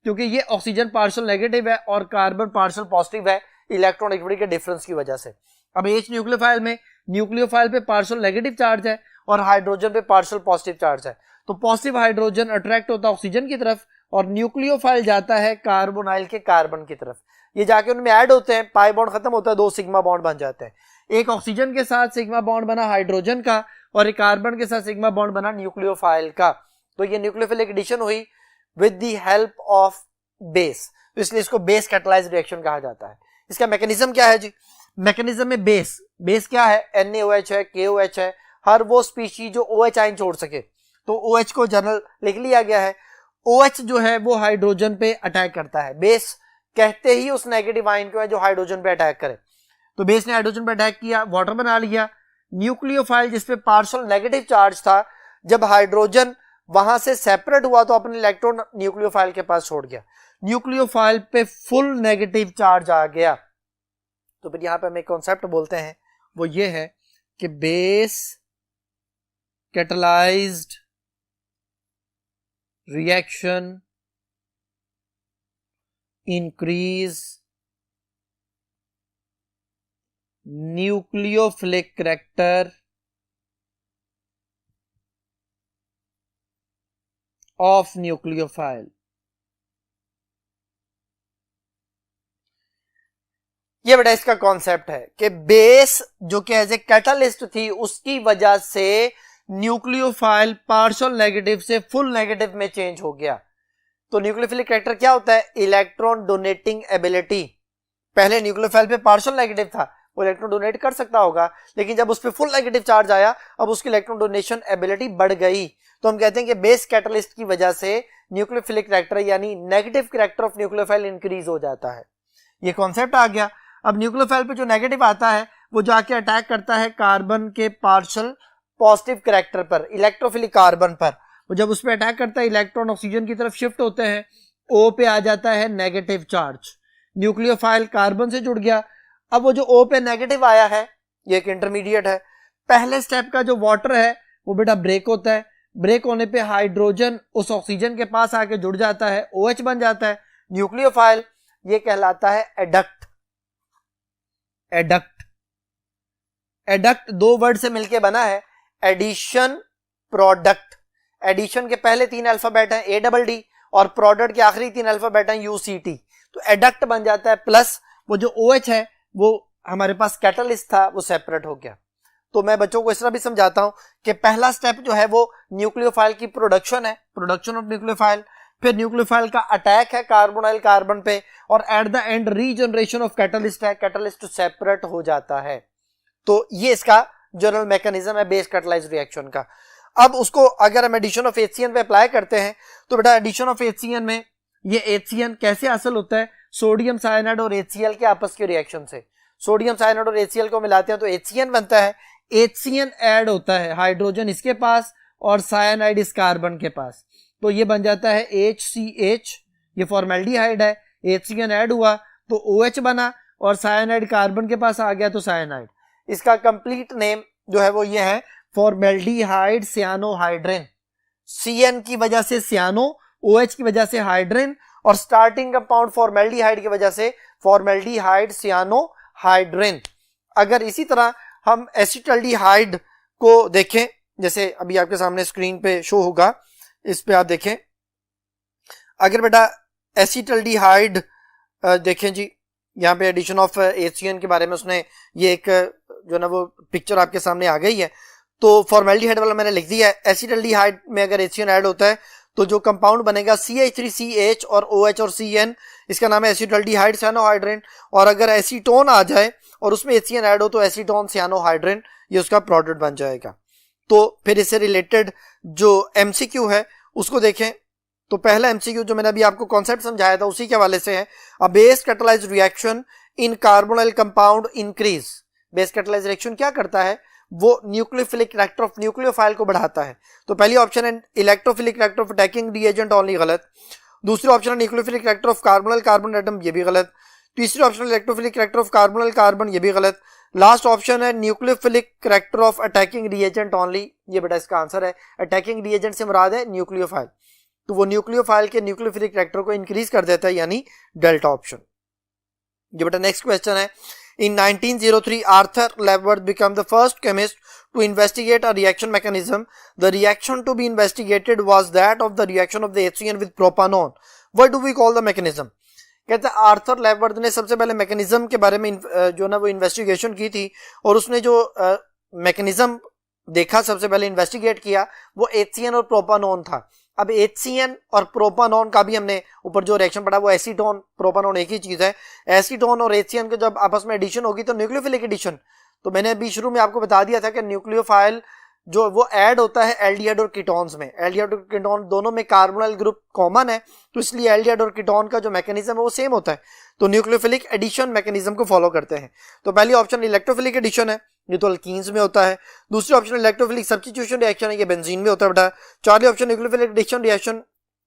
[SPEAKER 1] क्योंकि ये ऑक्सीजन पार्शियल नेगेटिव है और कार्बन पार्शियल पॉजिटिव है इलेक्ट्रॉन नेगेटिविटी के डिफरेंस की वजह से। अब H न्यूक्लियोफाइल में न्यूक्लियोफाइल पे पार्शियल नेगेटिव चार्ज है और हाइड्रोजन पे पार्शियल पॉजिटिव चार्ज है, तो पॉजिटिव हाइड्रोजन अट्रैक्ट होता है ऑक्सीजन की तरफ और न्यूक्लियोफाइल जाता है कार्बोनाइल के कार्बन की तरफ। ये जाके उनमें ऐड होते हैं, पाई बॉन्ड खत्म होता है, 2 सिग्मा बॉन्ड बन जाते हैं। एक ऑक्सीजन के साथ सिग्मा बॉन्ड बना हाइड्रोजन का और एक कार्बन के साथ सिग्मा बॉन्ड बना न्यूक्लियोफाइल का। तो ये न्यूक्लियोफिलिक एडिशन हुई with the help of base, तो इसलिए इसको बेस कैटलाइज्ड रिएक्शन कहा जाता है। इसका मैकेनिज्म क्या है जी? मैकेनिज्म में बेस क्या है? NaOH है, KOH है, हर वो स्पीशीज जो OH आयन छोड़ सके, तो OH को जनरल लिख लिया गया है। OH जो है वो हाइड्रोजन पे अटैक करता है, बेस कहते ही उस नेगेटिव आयन को है जो हाइड्रोजन पे अटैक करे। तो बेस ने हाइड्रोजन पे अटैक किया, वाटर बना लिया। न्यूक्लियोफाइल जिसपे पार्शियल नेगेटिव चार्ज था, जब हाइड्रोजन वहां से सेपरेट हुआ तो अपने इलेक्ट्रॉन न्यूक्लियोफाइल के पास छोड़ गया, न्यूक्लियोफाइल पे फुल नेगेटिव चार्ज आ गया। तो फिर यहां पे हम एक कॉन्सेप्ट बोलते हैं, वो ये है कि base catalysed reaction increase nucleophilic character of nucleophile. ये बेटा इसका कॉन्सेप्ट है कि बेस जो कि एज ए कैटलिस्ट थी, उसकी वजह से न्यूक्लियोफाइल पार्शियल नेगेटिव से फुल नेगेटिव में चेंज हो गया। तो न्यूक्लियोफिलिक कैरेक्टर क्या होता है? Electron donating ability. पहले न्यूक्लियोफाइल पे पार्शियल नेगेटिव था, वो इलेक्ट्रॉन डोनेट कर सकता होगा, लेकिन जब उस पर फुल नेगेटिव चार्ज आया, अब उसकी इलेक्ट्रॉन डोनेशन एबिलिटी बढ़ गई। तो हम कहते हैं कि बेस कैटलिस्ट की वजह से न्यूक्लियोफिलिक कैरेक्टर यानी negative character of nucleophile increase हो जाता है। ये कॉन्सेप्ट आ गया। अब न्यूक्लियोफाइल पे जो नेगेटिव आता है वो जाके अटैक करता है कार्बन के पार्शियल पॉजिटिव कैरेक्टर पर, इलेक्ट्रोफिलिक कार्बन पर। वो जब उस पर अटैक करता है, इलेक्ट्रॉन ऑक्सीजन की तरफ शिफ्ट होते हैं, O पे आ जाता है नेगेटिव चार्ज, न्यूक्लियोफाइल कार्बन से जुड़ गया। अब वो जो O पे नेगेटिव आया है, ये एक इंटरमीडिएट है। पहले स्टेप का जो वाटर है वो बेटा ब्रेक होता है, ब्रेक होने पे हाइड्रोजन उस ऑक्सीजन के पास आके जुड़ जाता है, OH बन जाता है न्यूक्लियोफाइल। ये कहलाता है एडक्ट। एडक्ट 2 वर्ड से मिलके बना है, एडिशन प्रोडक्ट। एडिशन के पहले 3 अल्फाबेट हैं ADD और प्रोडक्ट के आखिरी 3 अल्फाबेट हैं UCT। तो एडक्ट बन जाता है, प्लस वो जो OH है वो हमारे पास कैटलिस्ट था, वो सेपरेट हो गया। तो मैं बच्चों को इस तरह भी समझाता हूं कि पहला स्टेप जो है वो न्यूक्लियोफाइल की प्रोडक्शन है, प्रोडक्शन ऑफ न्यूक्लियोफाइल। फिर न्यूक्लियोफाइल का अटैक है कार्बोनाइल कार्बन पे, और at the and regeneration of catalyst है, कैटलिस्ट सेपरेट हो जाता है। तो ये इसका जनरल मैकेनिज्म है बेस कैटलाइज्ड रिएक्शन का। अब उसको अगर हम एडिशन ऑफ HCN पे अप्लाई करते हैं तो बेटा एडिशन ऑफ HCN में ये HCN कैसे हासिल होता है? सोडियम साइनाइड और HCl के आपस के रिएक्शन से। सोडियम साइनाइड और HCl को मिलाते हैं तो HCN बनता है। HCN ऐड होता है, हाइड्रोजन इसके पास और साइनाइड इस कार्बन के पास, तो ये बन जाता है HCH। ये फॉर्मेल्डिहाइड है, HCN ऐड हुआ तो OH बना और साइनाइड कार्बन के पास आ गया तो साइनाइड। इसका कंप्लीट नेम जो है वो ये है फॉर्मेल्डिहाइड सियानोहाइड्रिन। CN की वजह से सियानो, OH की वजह से हाइड्रिन, और स्टार्टिंग कंपाउंड फॉर्मेल्डिहाइड की वजह से फॉर्मेल्डिहाइड सियानोहाइड्रिन। अगर इसी तरह हम एसिटल्डिहाइड को देखें, जैसे अभी आपके सामने स्क्रीन पे शो होगा, इस पे आप देखें। अगर बेटा एसिटल्डिहाइड देखें जी, यहाँ पे एडिशन ऑफ HCN के बारे में उसने ये एक जो ना वो पिक्चर आपके सामने आ गई है। तो फॉर्मेल्डिहाइड वाला मैंने लिख दिया है। एसिटल्डिहाइड में अगर HCN ऐड होता है तो जो कंपाउंड बनेगा CH3CH और OH और CN, इसका नाम है एसिटल्डिहाइड सियानोहाइड्रिन। और अगर एसीटोन आ जाए और उसमें HCN ऐड हो तो एसीटोन सियानोहाइड्रिन, ये उसका प्रोडक्ट बन जाएगा। तो फिर इससे रिलेटेड जो MCQ है उसको देखें। तो पहला MCQ जो मैंने अभी आपको कॉन्सेप्ट समझाया था उसी के हवाले से है। A base catalysed reaction in carbonyl compound increase. Base catalysed reaction क्या करता है? वो न्यूक्लियोफिलिक कैरेक्टर ऑफ न्यूक्लियोफाइल को बढ़ाता है। तो पहली ऑप्शन है electrophilic character of attacking reagent only, गलत। दूसरी ऑप्शन है nucleophilic character of carbonyl carbon atom, ये भी गलत। तीसरी option electrophilic character of carbonyl carbon, ये भी गलत। लास्ट ऑप्शन है nucleophilic character of attacking reagent only, ये बेटा इसका आंसर है। अटैकिंग रिएजेंट से मुराद है न्यूक्लियोफाइल, तो वो न्यूक्लियोफाइल के न्यूक्लियोफिलिक कैरेक्टर को इंक्रीज कर देता है, यानी डेल्टा ऑप्शन। ये बेटा नेक्स्ट क्वेश्चन है। In 1903, Arthur Leavenworth became the first chemist to investigate a reaction mechanism. The reaction to be investigated was that of the reaction of the HCN with propanone. What do we call the mechanism? कहते हैं Arthur लेववर्थ ने सबसे पहले mechanism के बारे में जो ना वो इन्वेस्टिगेशन की थी और उसने जो मैकेनिज्म देखा, सबसे पहले इन्वेस्टिगेट किया, वो HCN और प्रोपानोन था। अब HCN और प्रोपानोन का भी हमने ऊपर जो रिएक्शन पढ़ा वो एसीटोन प्रोपानोन एक ही चीज है। एसीटोन और HCN के जब आपस में एडिशन होगी तो न्यूक्लियोफिलिक एडिशन, तो मैंने अभी शुरू में आपको बता दिया था कि न्यूक्लियोफाइल जो वो ऐड होता है एल्डिहाइड और कीटोन्स में। एल्डिहाइड और कीटोन दोनों में कार्बोनाइल ग्रुप कॉमन है, तो इसलिए एल्डिहाइड और कीटोन का जो मैकेनिज्म है वो सेम होता है, तो न्यूक्लियोफिलिक एडिशन मैकेनिज्म को फॉलो करते हैं। तो पहली ऑप्शन इलेक्ट्रोफिलिक एडिशन है, ये तो अल्कीन्स में होता है। दूसरी ऑप्शन इलेक्ट्रोफिलिक सब्स्टिट्यूशन रिएक्शन है, ये बेंजीन में होता है बेटा। चौथी ऑप्शन न्यूक्लियोफिलिक एडिशन रिएक्शन,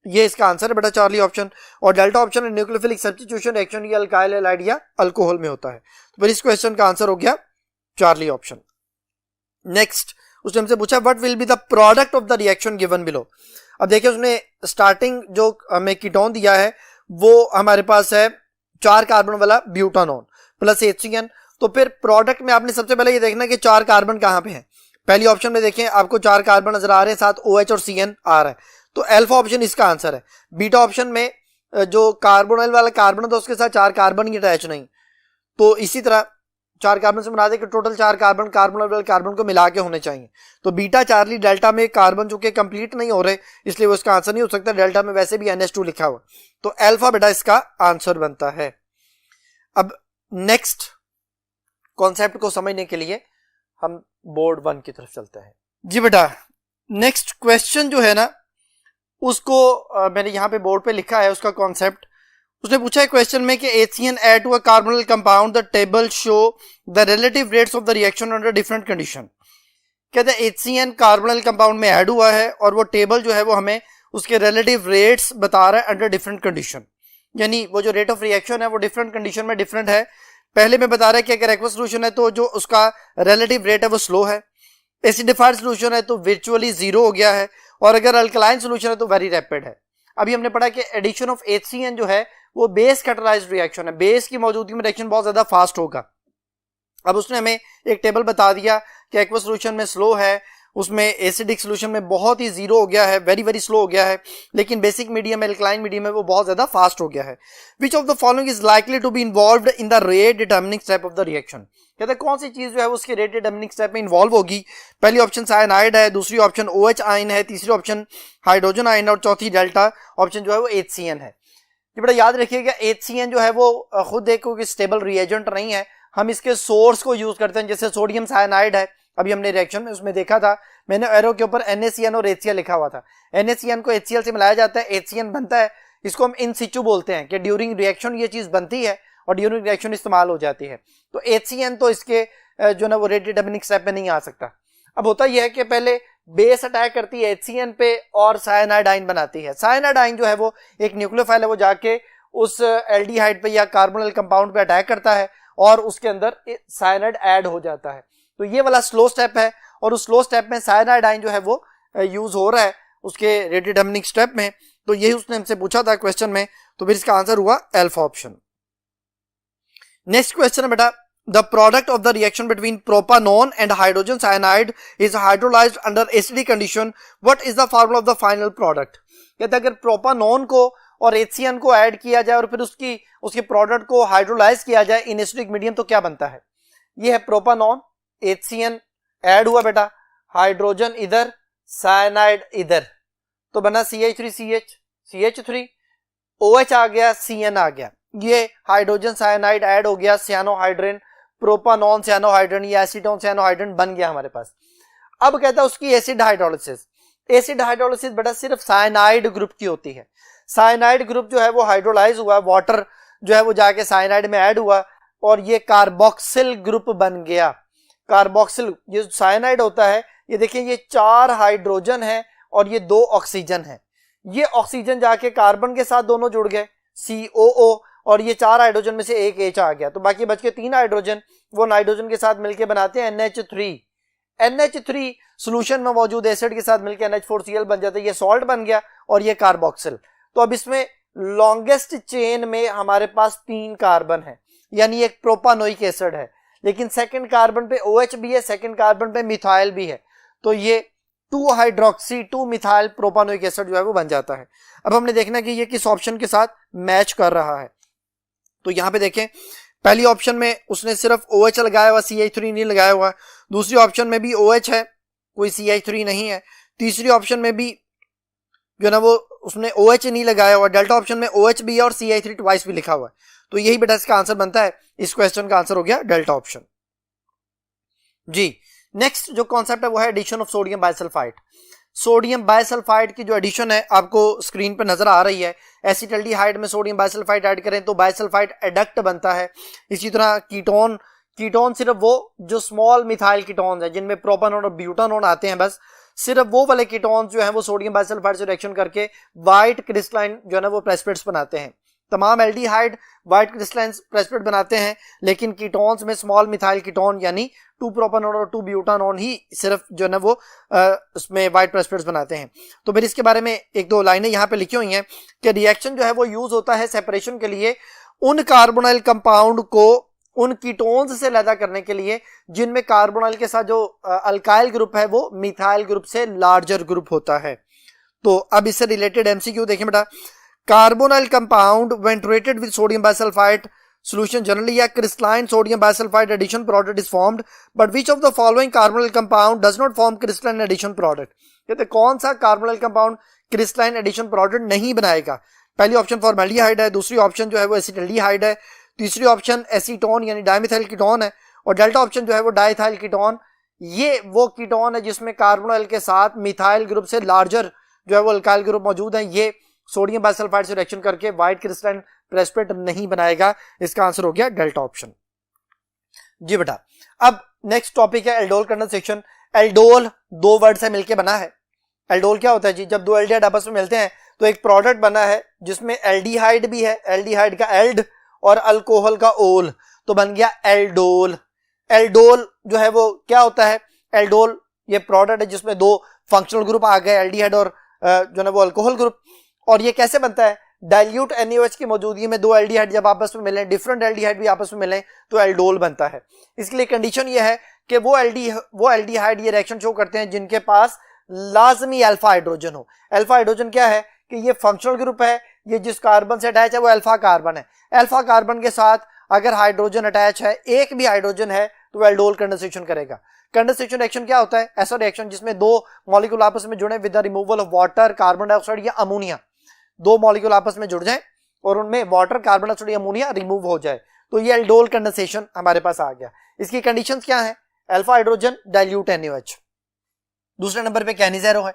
[SPEAKER 1] ये इसका आंसर है बेटा चार्ली ऑप्शन। और डेल्टा ऑप्शन है न्यूक्लियोफिलिक सब्स्टिट्यूशन रिएक्शन, ये अल्काइल हैलाइड या अल्कोहल में होता है। तो फिर इस क्वेश्चन का आंसर हो गया चार्ली ऑप्शन। नेक्स्ट उसने हमसे पूछा what will be the product of the reaction given below. अब देखिए उसने स्टार्टिंग जो हमें कीटोन दिया है वो हमारे पास है 4 कार्बन वाला ब्यूटानोन प्लस HCN। तो फिर प्रोडक्ट में आपने सबसे पहले ये देखना कि 4 कार्बन कहां पे है। पहली ऑप्शन में देखें आपको 4 कार्बन नजर आ रहे हैं, साथ OH और CN आ रहा है, तो अल्फा ऑप्शन इसका आंसर है। बीटा ऑप्शन में जो कार्बोनाइल वाला कार्बन था उसके साथ 4 कार्बन ही अटैच नहीं, तो इसी तरह 4 कार्बन से बना दे कि टोटल 4 कार्बन कार्बोनाइल वाले कार्बन को मिला के होने चाहिए। तो बीटा चार्ली डेल्टा में कार्बन चूंकि कंप्लीट नहीं हो रहे इसलिए वो इसका आंसर नहीं हो सकता। डेल्टा में वैसे भी NH2 लिखा हुआ, तो अल्फा बेटा इसका आंसर बनता है। अब नेक्स्ट कॉन्सेप्ट को समझने के लिए हम बोर्ड 1 की तरफ चलते हैं। जी बेटा नेक्स्ट क्वेश्चन जो है ना उसको मैंने यहाँ पे बोर्ड पे लिखा है उसका कॉन्सेप्ट। उसने पूछा है क्वेश्चन में कि HCN add to a carbonyl compound, the table show the relative rates of the reaction under different condition. कहते हैं HCN कार्बोनिल कंपाउंड में ऐड हुआ है और वो टेबल जो है वो हमें उसके रिलेटिव रेट्स बता रहा है अंडर डिफरेंट कंडीशन, यानी वो जो रेट ऑफ रिएक्शन है वो डिफरेंट कंडीशन में डिफरेंट है। पहले में बता रहा है कि अगर एक्वस सोल्यूशन है तो जो उसका रिलेटिव रेट है वो स्लो है, एसिडिफाइड सोल्यूशन है तो वर्चुअली 0 हो गया है, और अगर अल्कलाइन सोल्यूशन है तो वेरी रैपिड है। अभी हमने पढ़ा कि एडिशन ऑफ HCN जो है वो बेस कैटलाइज्ड रिएक्शन है, बेस की मौजूदगी में रिएक्शन बहुत ज्यादा फास्ट होगा। अब उसने हमें एक टेबल बता दिया कि एक्वस सोल्यूशन में स्लो है, उसमें एसिडिक सोल्यूशन में बहुत ही 0 हो गया है, वेरी वेरी स्लो हो गया है, लेकिन बेसिक मीडियम में अल्कलाइन मीडियम में वो बहुत ज्यादा फास्ट हो गया है। Which of the following is likely to be involved in the rate determining step of the reaction. कहते हैं कौन सी चीज जो है वो उसके रेट डिटर्मिनिंग स्टेप में इन्वॉल्व होगी। पहली ऑप्शन साइनाइड है, दूसरी ऑप्शन OH आयन है, तीसरी ऑप्शन हाइड्रोजन आयन और चौथी डेल्टा ऑप्शन जो है वो HCN है। ये बड़ा याद रखिएगा HCN जो है वो खुद एक स्टेबल रिएजेंट नहीं है, हम इसके सोर्स को यूज करते हैं, जैसे सोडियम साइनाइड है, अभी हमने रिएक्शन में उसमें देखा था, मैंने एरो के ऊपर NaCN और HCl लिखा हुआ था। NaCN को HCl से मिलाया जाता है, HCN बनता है, इसको हम इन सिचु बोलते हैं कि ड्यूरिंग रिएक्शन ये चीज बनती है और ड्यूरिंग रिएक्शन इस्तेमाल हो जाती है। तो HCN तो इसके जो ना वो रेट डिटर्मिनिंग स्टेप में नहीं आ सकता। अब होता यह है कि पहले बेस अटैक करती है HCN पे और साइनाइड आयन बनाती है। साइनाइड आयन जो है वो एक न्यूक्लियोफाइल है, वो जाके उस एल्डिहाइड पे या कार्बोनिल कंपाउंड पे अटैक करता है और उसके अंदर साइनाइड ऐड हो जाता है। तो ये वाला स्लो स्टेप है और उस स्लो स्टेप में साइनाइड आयन जो है वो यूज हो रहा है उसके रेट डिटर्मिनिंग स्टेप में। तो यही उसने हमसे पूछा था क्वेश्चन में, तो फिर इसका आंसर हुआ अल्फा ऑप्शन। नेक्स्ट क्वेश्चन है बेटा, the product of the reaction between propanone and hydrogen cyanide is hydrolyzed under acidic condition. What is the formula of the final product? कहते हैं अगर प्रोपानोन को और HCN को ऐड किया जाए और फिर उसके प्रोडक्ट को हाइड्रोलाइज किया जाए इन एसिडिक मीडियम तो क्या बनता है। ये है प्रोपानोन, HCN ऐड हुआ बेटा, हाइड्रोजन इधर, साइनाइड इधर, तो बना CH3CH, CH3, OH आ गया, CN आ गया, ये हाइड्रोजन साइनाइड ऐड हो गया, सियानोहाइड्रिन, प्रोपानोन सियानोहाइड्रिन या एसीटोन सियानोहाइड्रिन बन गया हमारे पास। अब कहता है उसकी एसिड हाइड्रोलिसिस। एसिड हाइड्रोलिसिस बेटा सिर्फ साइनाइड ग्रुप की होती है। साइनाइड ग्रुप जो है वो हाइड्रोलाइज हुआ, वाटर जो है वो जाके साइनाइड में ऐड हुआ और ये कार्बोक्सिल ग्रुप बन गया। कार्बोक्सिल, ये साइनाइड होता है, ये देखिए ये 4 हाइड्रोजन है और ये 2 ऑक्सीजन है। ये ऑक्सीजन जाके कार्बन के साथ दोनों जुड़ गए COO और ये 4 हाइड्रोजन में से एक H आ गया, तो बाकी बच के 3 हाइड्रोजन वो नाइट्रोजन के साथ मिलकर बनाते हैं NH3। NH3 सॉल्यूशन में मौजूद एसिड के साथ मिलकर NH4Cl बन जाता है, ये सॉल्ट बन गया और ये कार्बोक्सिल। तो अब इसमें लॉन्गेस्ट चेन में हमारे पास 3 कार्बन है, यानी एक प्रोपानोइक एसिड है, लेकिन सेकंड कार्बन पे OH भी है, सेकंड कार्बन पे मिथाइल भी है, तो ये 2 हाइड्रोक्सी 2 मिथाइल प्रोपानोइक एसिड जो है वो बन जाता है। अब हमने देखना कि ये किस ऑप्शन के साथ मैच कर रहा है। तो यहां पे देखें, पहली ऑप्शन में उसने सिर्फ OH लगाया हुआ, CH3 नहीं लगाया हुआ। दूसरी ऑप्शन में भी OH है, कोई CH3 नहीं है। तीसरी ऑप्शन में भी जो ना वो उसने OH नहीं लगाया हुआ। डेल्टा ऑप्शन में OH भी है और CH3 ट्वाइस भी लिखा हुआ है। तो यही बेटा इसका आंसर बनता है। इस क्वेश्चन का आंसर हो गया डेल्टा ऑप्शन जी। नेक्स्ट जो कॉन्सेप्ट है वो है addition of sodium bisulphite. Sodium bisulphite की जो एडिशन है आपको स्क्रीन पर नजर आ रही है। एसिटल्डिहाइड में सोडियम बाइसल्फाइड ऐड करें तो बाइसल्फाइड एडक्ट बनता है। इसी तरह कीटोन सिर्फ वो जो स्मॉल मिथाइल कीटोन्स है जिनमें प्रोपानोन और ब्यूटानोन आते हैं, बस सिर्फ वो वाले कीटोन्स जो हैं वो सोडियम बाइसल्फाइड से रिएक्शन करके व्हाइट क्रिस्टलाइन जो है ना वो प्रेसिपिटेट्स बनाते हैं। तमाम एल्डिहाइड व्हाइट क्रिस्टलाइन प्रेसिपिटेट बनाते हैं, लेकिन कीटोन्स में स्मॉल मिथाइल कीटोन यानी 2 प्रोपानोन और 2 ब्यूटानोन ही सिर्फ जो है ना वो उसमें व्हाइट प्रेसिपिटेट्स बनाते हैं। तो फिर इसके बारे में एक दो लाइनें यहाँ पे लिखी हुई हैं कि रिएक्शन जो है वो यूज होता है सेपरेशन के लिए उन कार्बोनाइल कंपाउंड को उन कीटोन्स से अलग करने के लिए जिनमें कार्बोनाइल के साथ जो अल्काइल ग्रुप है वो मिथाइल ग्रुप से लार्जर ग्रुप होता है। तो अब इससे रिलेटेड एमसीक्यू देखें बेटा। Carbonyl compound when treated with sodium bisulphide solution generally a crystalline sodium bisulfite addition product is formed, but which of the following carbonyl compound does not form crystalline addition product? कहते कौन सा carbonyl compound crystalline addition product नहीं बनाएगा? पहली option formaldehyde है, दूसरी option जो है वो एसिटल्डिहाइड है, तीसरी ऑप्शन एसीटोन यानी डाइमिथाइल कीटोन है, और डेल्टा ऑप्शन जो है वो डाइथाइल कीटोन। ये वो कीटोन है जिसमें कार्बोनाइल के साथ मिथाइल ग्रुप से लार्जर जो है वो अल्काइल ग्रुप मौजूद है। ये सोडियम बाइसल्फाइड से रिएक्शन करके व्हाइट क्रिस्टलाइन प्रेसिपिटेट नहीं बनाएगा। इसका आंसर हो गया डेल्टा ऑप्शन जी बेटा। अब नेक्स्ट टॉपिक है एल्डोल कंडेंसेशन। एल्डोल 2 वर्ड से मिलकर बना है। एल्डोल क्या होता है जी? जब 2 एल्डिहाइड आपस में मिलते हैं तो एक प्रोडक्ट बना है जिसमें एल्डिहाइड भी है, एल्डिहाइड का एल्ड और अल्कोहल का ओल, तो बन गया एल्डोल। एल्डोल जो है वो क्या होता है? एल्डोल ये प्रोडक्ट है जिसमें 2 फंक्शनल ग्रुप आ गए, एल्डिहाइड और जो है वो अल्कोहल ग्रुप। और ये कैसे बनता है? डाइल्यूट NaOH की मौजूदगी में 2 एल्डिहाइड जब आपस में मिलें, डिफरेंट एल्डिहाइड भी आपस में मिलें, तो एल्डोल बनता है। इसके लिए कंडीशन ये है कि वो एल्डिहाइड ये रिएक्शन शो करते हैं जिनके पास लाजमी अल्फा हाइड्रोजन हो। अल्फा हाइड्रोजन क्या है कि ये फंक्शनल ग्रुप है, ये जिस कार्बन से अटैच है वो अल्फा कार्बन है। अल्फा कार्बन के साथ अगर हाइड्रोजन अटैच है, एक भी हाइड्रोजन है, तो एल्डोल कंडेंसेशन करेगा। कंडेंसेशन रिएक्शन क्या होता है? ऐसा रिएक्शन जिसमें 2 मॉलिक्यूल आपस में जुड़े with the removal of water, carbon dioxide या अमोनिया। 2 मॉलिक्यूल आपस में जुड़ जाएं और उनमें वाटर, कार्बन डाइऑक्साइड या अमोनिया रिमूव हो जाए, तो ये एल्डोल कंडेंसेशन हमारे पास आ गया। इसकी कंडीशंस क्या है? Alpha hydrogen, dilute NaOH। दूसरे नंबर पे कैनिज़ेरो है,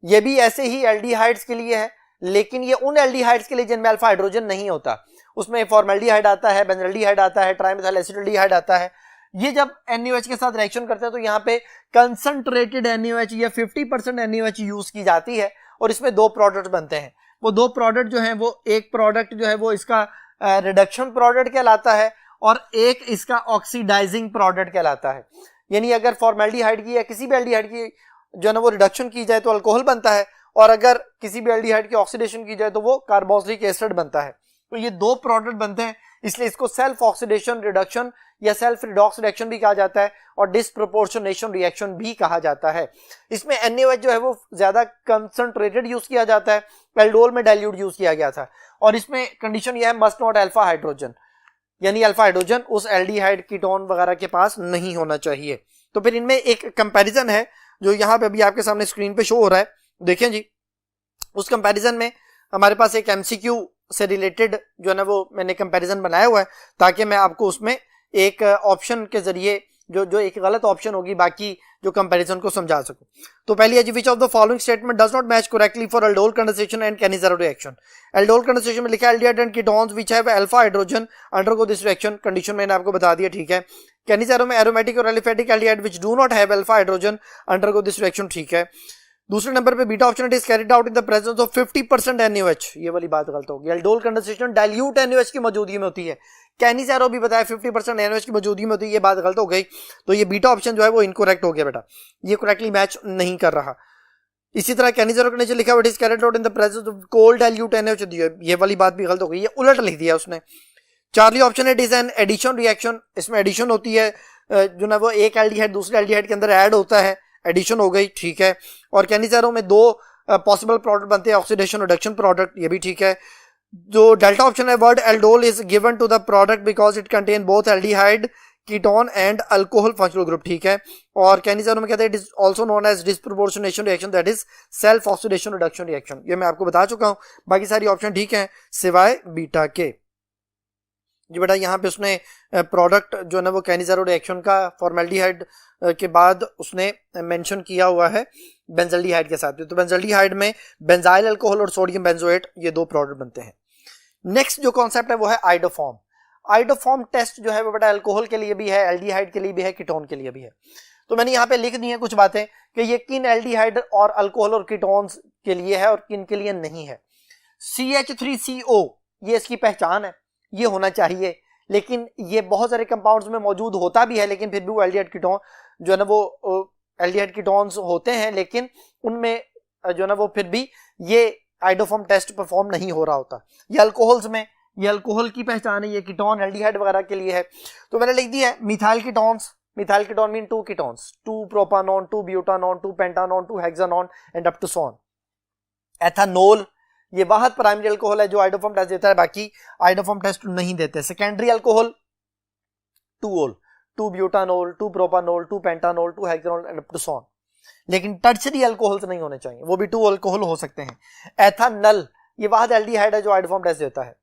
[SPEAKER 1] ये भी ऐसे ही एल्डिहाइड्स के लिए है, लेकिन ये उन एल्डिहाइड्स के लिए जिनमें अल्फा हाइड्रोजन नहीं होता। उसमें फॉर्मेल्डिहाइड आता है, बेंजल्डिहाइड आता है, ट्राइमेथाइल एसिटल्डिहाइड आता है। ये जब NaOH के साथ रिएक्शन करते हैं तो यहाँ पे कंसंट्रेटेड NaOH या 50% NaOH यूज की जाती है और इसमें 2 प्रोडक्ट बनते हैं। वो 2 प्रोडक्ट जो है वो एक प्रोडक्ट जो है वो इसका रिडक्शन प्रोडक्ट कहलाता है और एक इसका ऑक्सीडाइजिंग प्रोडक्ट कहलाता है। यानी अगर फॉर्मेल्डिहाइड की या किसी भी एल्डिहाइड की जो है ना वो रिडक्शन की जाए तो अल्कोहल बनता है, और अगर किसी भी एल्डिहाइड की ऑक्सीडेशन की जाए तो वो कार्बोक्सिलिक एसिड बनता है। तो ये 2 प्रोडक्ट बनते हैं, इसलिए इसको सेल्फ ऑक्सीडेशन रिडक्शन या सेल्फ रिडॉक्स रिएक्शन भी कहा जाता है और डिसप्रोपोर्शनेशन रिएक्शन भी कहा जाता है। इसमें NaOH जो है वो ज्यादा कंसंट्रेटेड यूज किया जाता है, एल्डोल में डाइल्यूट यूज किया गया था। और इसमें कंडीशन यह है मस्ट नॉट अल्फा हाइड्रोजन, यानी अल्फा हाइड्रोजन उस एल्डिहाइड कीटोन वगैरह के पास नहीं होना चाहिए। तो फिर इनमें एक कंपैरिजन है जो यहाँ पे अभी आपके सामने स्क्रीन पे शो हो रहा है, देखें जी। उस कंपैरिजन में हमारे पास एक MCQ से रिलेटेड जो है ना वो मैंने कंपैरिजन बनाया हुआ है ताकि मैं आपको उसमें एक ऑप्शन के जरिए जो एक गलत ऑप्शन होगी बाकी जो कंपैरिजन को समझा सकूं। तो पहली है which of the following statement does not match correctly for aldol condensation and कैनिज़ेरो reaction. Aldol condensation में लिखा है aldehyde and ketones which have alpha hydrogen undergo this reaction. Condition मैंने आपको बता दिया, ठीक है। कैनिज़ेरो में एरोमेटिक और aliphatic aldehyde which do not have alpha hydrogen undergo this reaction, ठीक है। दूसरे नंबर पे beta option it is carried out in the presence of 50% NaOH। ये वाली बात गलत होगी। एल्डोल कंडेंसेशन डाइल्यूट NaOH की मौजूदगी में होती है। कैनिज़ेरो भी बताया 50% NaOH की मौजूदगी में होती है, ये बात गलत हो गई। तो ये बीटा ऑप्शन जो है वो इनकरेक्ट हो गया बेटा, ये करेक्टली मैच नहीं कर रहा। इसी तरह कैनिज़ेरो के नीचे लिखा हुआ it is carried out in the presence of cold dilute NaOH, ये वाली बात भी गलत हो गई, ये उलट लिख दिया उसने। Charlie option it is an addition reaction, इसमें एडिशन होती है, जो ना वो एक एल्डिहाइड दूसरे एल्डिहाइड के अंदर ऐड होता है, एडिशन हो गई, ठीक है। और कैनिज़ारो में दो पॉसिबल प्रोडक्ट बनते हैं, ऑक्सीडेशन रिडक्शन प्रोडक्ट, ये भी ठीक है। जो डेल्टा ऑप्शन है, word aldol is given to the product because it contain both aldehyde ketone and alcohol functional group, ठीक है। और कैनिज़ारो में कहते हैं it is also known as disproportionation reaction, that is self oxidation reduction reaction, ये मैं आपको बता चुका हूं। बाकी सारी ऑप्शन ठीक है सिवाय बीटा के। जी बेटा यहाँ पे उसने प्रोडक्ट जो है ना वो कैनिज़ारो रिएक्शन का फॉर्मेल्डिहाइड के बाद उसने मेंशन किया हुआ है बेंजल्डिहाइड के साथ, तो बेंजल्डिहाइड में बेंजाइल अल्कोहल और सोडियम बेंजोएट ये दो प्रोडक्ट बनते हैं। नेक्स्ट जो कॉन्सेप्ट है वो है आइडोफॉर्म। आइडोफॉर्म टेस्ट जो है वो बेटा अल्कोहल के लिए भी है, एल्डिहाइड के लिए भी है, कीटोन के लिए भी है। तो मैंने यहाँ पे लिख दी है कुछ बातें कि ये किन एल्डिहाइड और अल्कोहल और कीटोन्स के लिए है और किन के लिए नहीं है। CH3CO ये इसकी पहचान है, ये होना चाहिए, लेकिन ये बहुत सारे कंपाउंड्स में मौजूद होता भी है, लेकिन फिर भी वो एल्डिहाइड कीटोन जो है ना वो एल्डिहाइड कीटोन्स होते हैं, लेकिन उनमें जो है ना वो फिर भी ये आइडोफॉर्म टेस्ट परफॉर्म नहीं हो रहा होता। ये अल्कोहल्स में, ये अल्कोहल की पहचान है, ये कीटोन एल्डिहाइड वगैरह के लिए है। तो मैंने लिख दिया है methyl ketones, methyl ketone mean 2 ketones, 2 propanone, 2 butanone, 2 pentanone, 2 hexanone and up to so on. Ethanol ये वाहद प्राइमरी अल्कोहल है जो आइडोफॉर्म टेस्ट देता है, बाकी आइडोफॉर्म टेस्ट नहीं देते। Secondary alcohol 2 ol, 2 butanol, 2 propanol, 2 pentanol, 2 hexanol and up to so on. लेकिन टर्शरी अल्कोहल्स नहीं होने चाहिए, वो भी 2 अल्कोहल हो सकते हैं। एथानल ये वाहद एल्डिहाइड है जो आइडोफॉर्म टेस्ट देता है।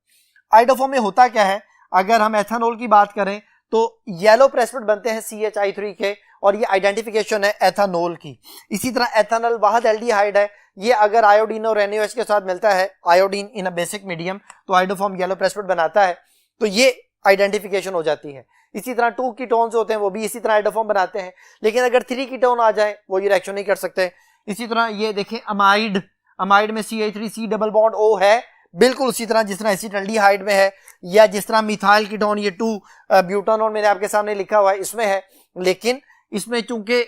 [SPEAKER 1] आइडोफॉर्म में होता क्या है, अगर हम एथानोल की बात करें तो येलो प्रेसिपिटेट बनते हैं CHI3 के, और ये आइडेंटिफिकेशन है एथानोल की। इसी तरह एथानल वाहद एल्डिहाइड है, ये अगर आयोडीन और NaOH के साथ मिलता है, iodine in a basic medium, तो आइडोफॉर्म येलो प्रेसिपिटेट बनाता है, तो ये आइडेंटिफिकेशन हो जाती है। इसी तरह 2 कीटोन्स होते हैं, वो भी इसी तरह आइडोफॉर्म बनाते हैं, लेकिन अगर 3 कीटोन आ जाए वो ये रिएक्शन नहीं कर सकते। इसी तरह ये देखें अमाइड, अमाइड में CH3C डबल बॉन्ड O है, बिल्कुल उसी तरह जिस तरह एसिटाल्डिहाइड में है, या जिस तरह मिथाइल कीटोन ये 2 ब्यूटानॉन मैंने आपके सामने लिखा हुआ है इसमें है, लेकिन इसमें चूंकि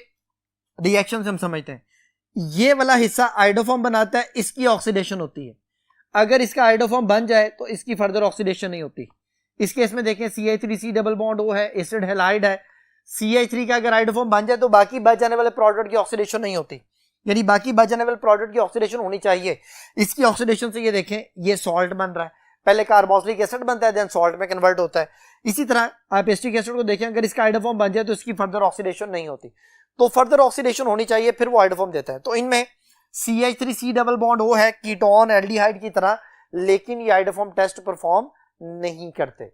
[SPEAKER 1] रिएक्शन से हम समझते हैं ये वाला हिस्सा आइडोफॉर्म बनाता है, इसकी ऑक्सीडेशन होती है। अगर इसका आइडोफॉर्म बन जाए तो इसकी फर्दर ऑक्सीडेशन नहीं होती। इस केस में देखें CH3C डबल बॉन्ड O है, एसिड हैलाइड है, CH3 का अगर आइडोफॉर्म बन जाए तो बाकी बच जाने वाले प्रोडक्ट की ऑक्सीडेशन नहीं होती, यानी बाकी बच जाने वाले प्रोडक्ट की ऑक्सीडेशन होनी चाहिए। इसकी ऑक्सीडेशन से ये देखें ये सॉल्ट बन रहा है, पहले कार्बोक्सिलिक एसिड बनता है देन सॉल्ट में कन्वर्ट होता है। इसी तरह आप एसिटिक एसिड को देखें, अगर इसका आइडोफॉर्म बन जाए तो इसकी फर्दर ऑक्सीडेशन नहीं होती, तो फर्दर ऑक्सीडेशन होनी चाहिए फिर वो आइडोफॉर्म देता है। तो इनमें CH3C डबल बॉन्ड O है कीटोन एल्डिहाइड की तरह, लेकिन ये आइडोफॉर्म टेस्ट परफॉर्म नहीं करते।